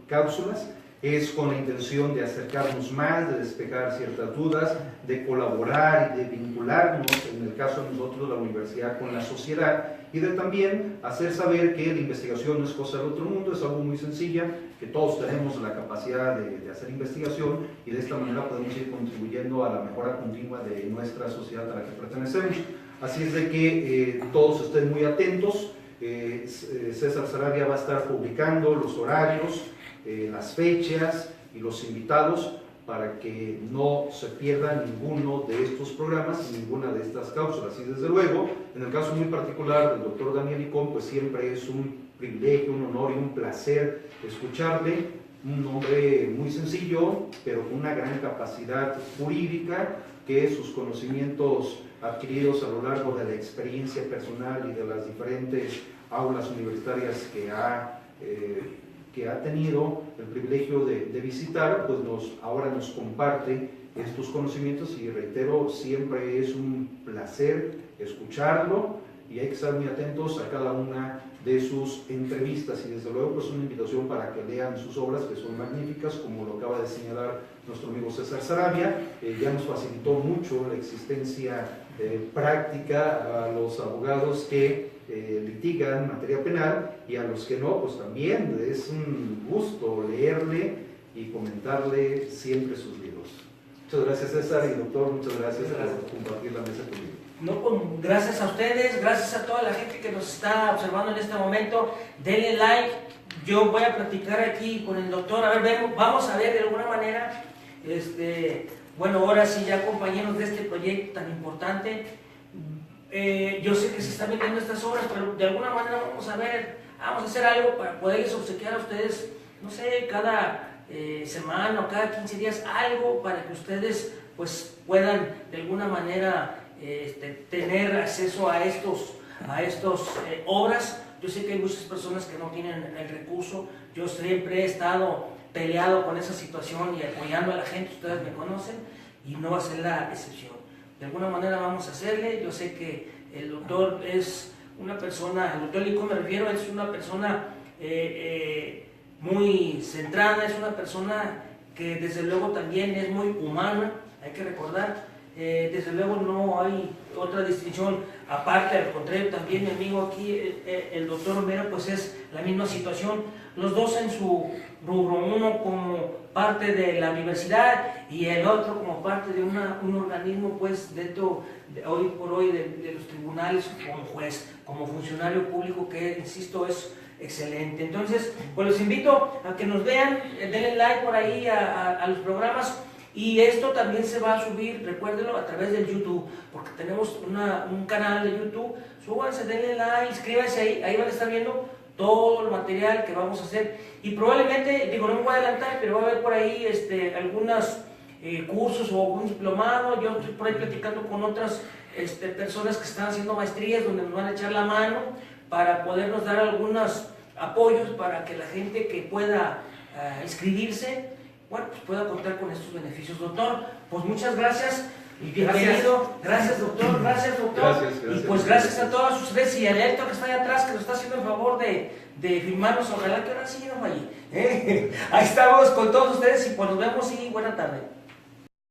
cápsulas. Es con la intención de acercarnos más, de despejar ciertas dudas, de colaborar y de vincularnos, en el caso de nosotros, la universidad, con la sociedad, y de también hacer saber que la investigación no es cosa del otro mundo, es algo muy sencilla, que todos tenemos la capacidad de hacer investigación y de esta manera podemos ir contribuyendo a la mejora continua de nuestra sociedad a la que pertenecemos. Así es de que todos estén muy atentos. César Sarabia va a estar publicando los horarios, las fechas y los invitados para que no se pierda ninguno de estos programas y ninguna de estas cápsulas. Y desde luego, en el caso muy particular del doctor Daniel Icón, pues siempre es un privilegio, un honor y un placer escucharle. Un hombre muy sencillo, pero con una gran capacidad jurídica, que sus conocimientos adquiridos a lo largo de la experiencia personal y de las diferentes aulas universitarias que ha tenido el privilegio de visitar, pues ahora nos comparte estos conocimientos y reitero, siempre es un placer escucharlo y hay que estar muy atentos a cada una de sus entrevistas y desde luego pues una invitación para que lean sus obras que son magníficas, como lo acaba de señalar nuestro amigo César Sarabia. Ya nos facilitó mucho la existencia práctica a los abogados que litigan materia penal y a los que no, pues también es un gusto leerle y comentarle siempre sus libros. Muchas gracias, César, y doctor, muchas gracias por compartir la mesa conmigo. No, pues, gracias a ustedes, gracias a toda la gente que nos está observando en este momento. Denle like. Yo voy a platicar aquí con el doctor. A ver, vamos a ver de alguna manera, bueno, ahora sí ya compañeros de este proyecto tan importante. Yo sé que se están vendiendo estas obras, pero de alguna manera vamos a hacer algo para poderles obsequiar a ustedes, no sé, cada semana o cada 15 días, algo para que ustedes pues puedan de alguna manera tener acceso a estos obras. Yo sé que hay muchas personas que no tienen el recurso. Yo siempre he estado peleado con esa situación y apoyando a la gente, ustedes me conocen, y no va a ser la excepción. De alguna manera vamos a hacerle. Yo sé que el doctor es una persona, el doctor Licón me refiero, es una persona muy centrada, es una persona que desde luego también es muy humana, hay que recordar. Desde luego no hay otra distinción aparte, al contrario, también mi amigo aquí, el doctor Romero, pues es la misma situación, los dos en su rubro, uno como parte de la universidad y el otro como parte de un organismo pues dentro hoy por hoy de los tribunales, como juez, como funcionario público, que insisto es excelente. Entonces pues los invito a que nos vean, denle like por ahí a los programas. Y esto también se va a subir, recuérdenlo, a través del YouTube, porque tenemos un canal de YouTube. Súbanse, denle like, inscríbanse ahí van a estar viendo todo el material que vamos a hacer. Y probablemente, digo, no me voy a adelantar, pero va a haber por ahí algunos cursos o un diplomado. Yo estoy por ahí platicando con otras personas que están haciendo maestrías, donde nos van a echar la mano para podernos dar algunos apoyos para que la gente que pueda inscribirse, bueno, pues pueda contar con estos beneficios. Doctor, pues muchas gracias y bienvenido. Gracias, doctor. Gracias, doctor. Gracias, y pues gracias a todas ustedes y a Héctor que está allá atrás, que nos está haciendo el favor de filmarnos. Ojalá que ahora sí no falle. Ahí estamos con todos ustedes y pues nos vemos y buena tarde.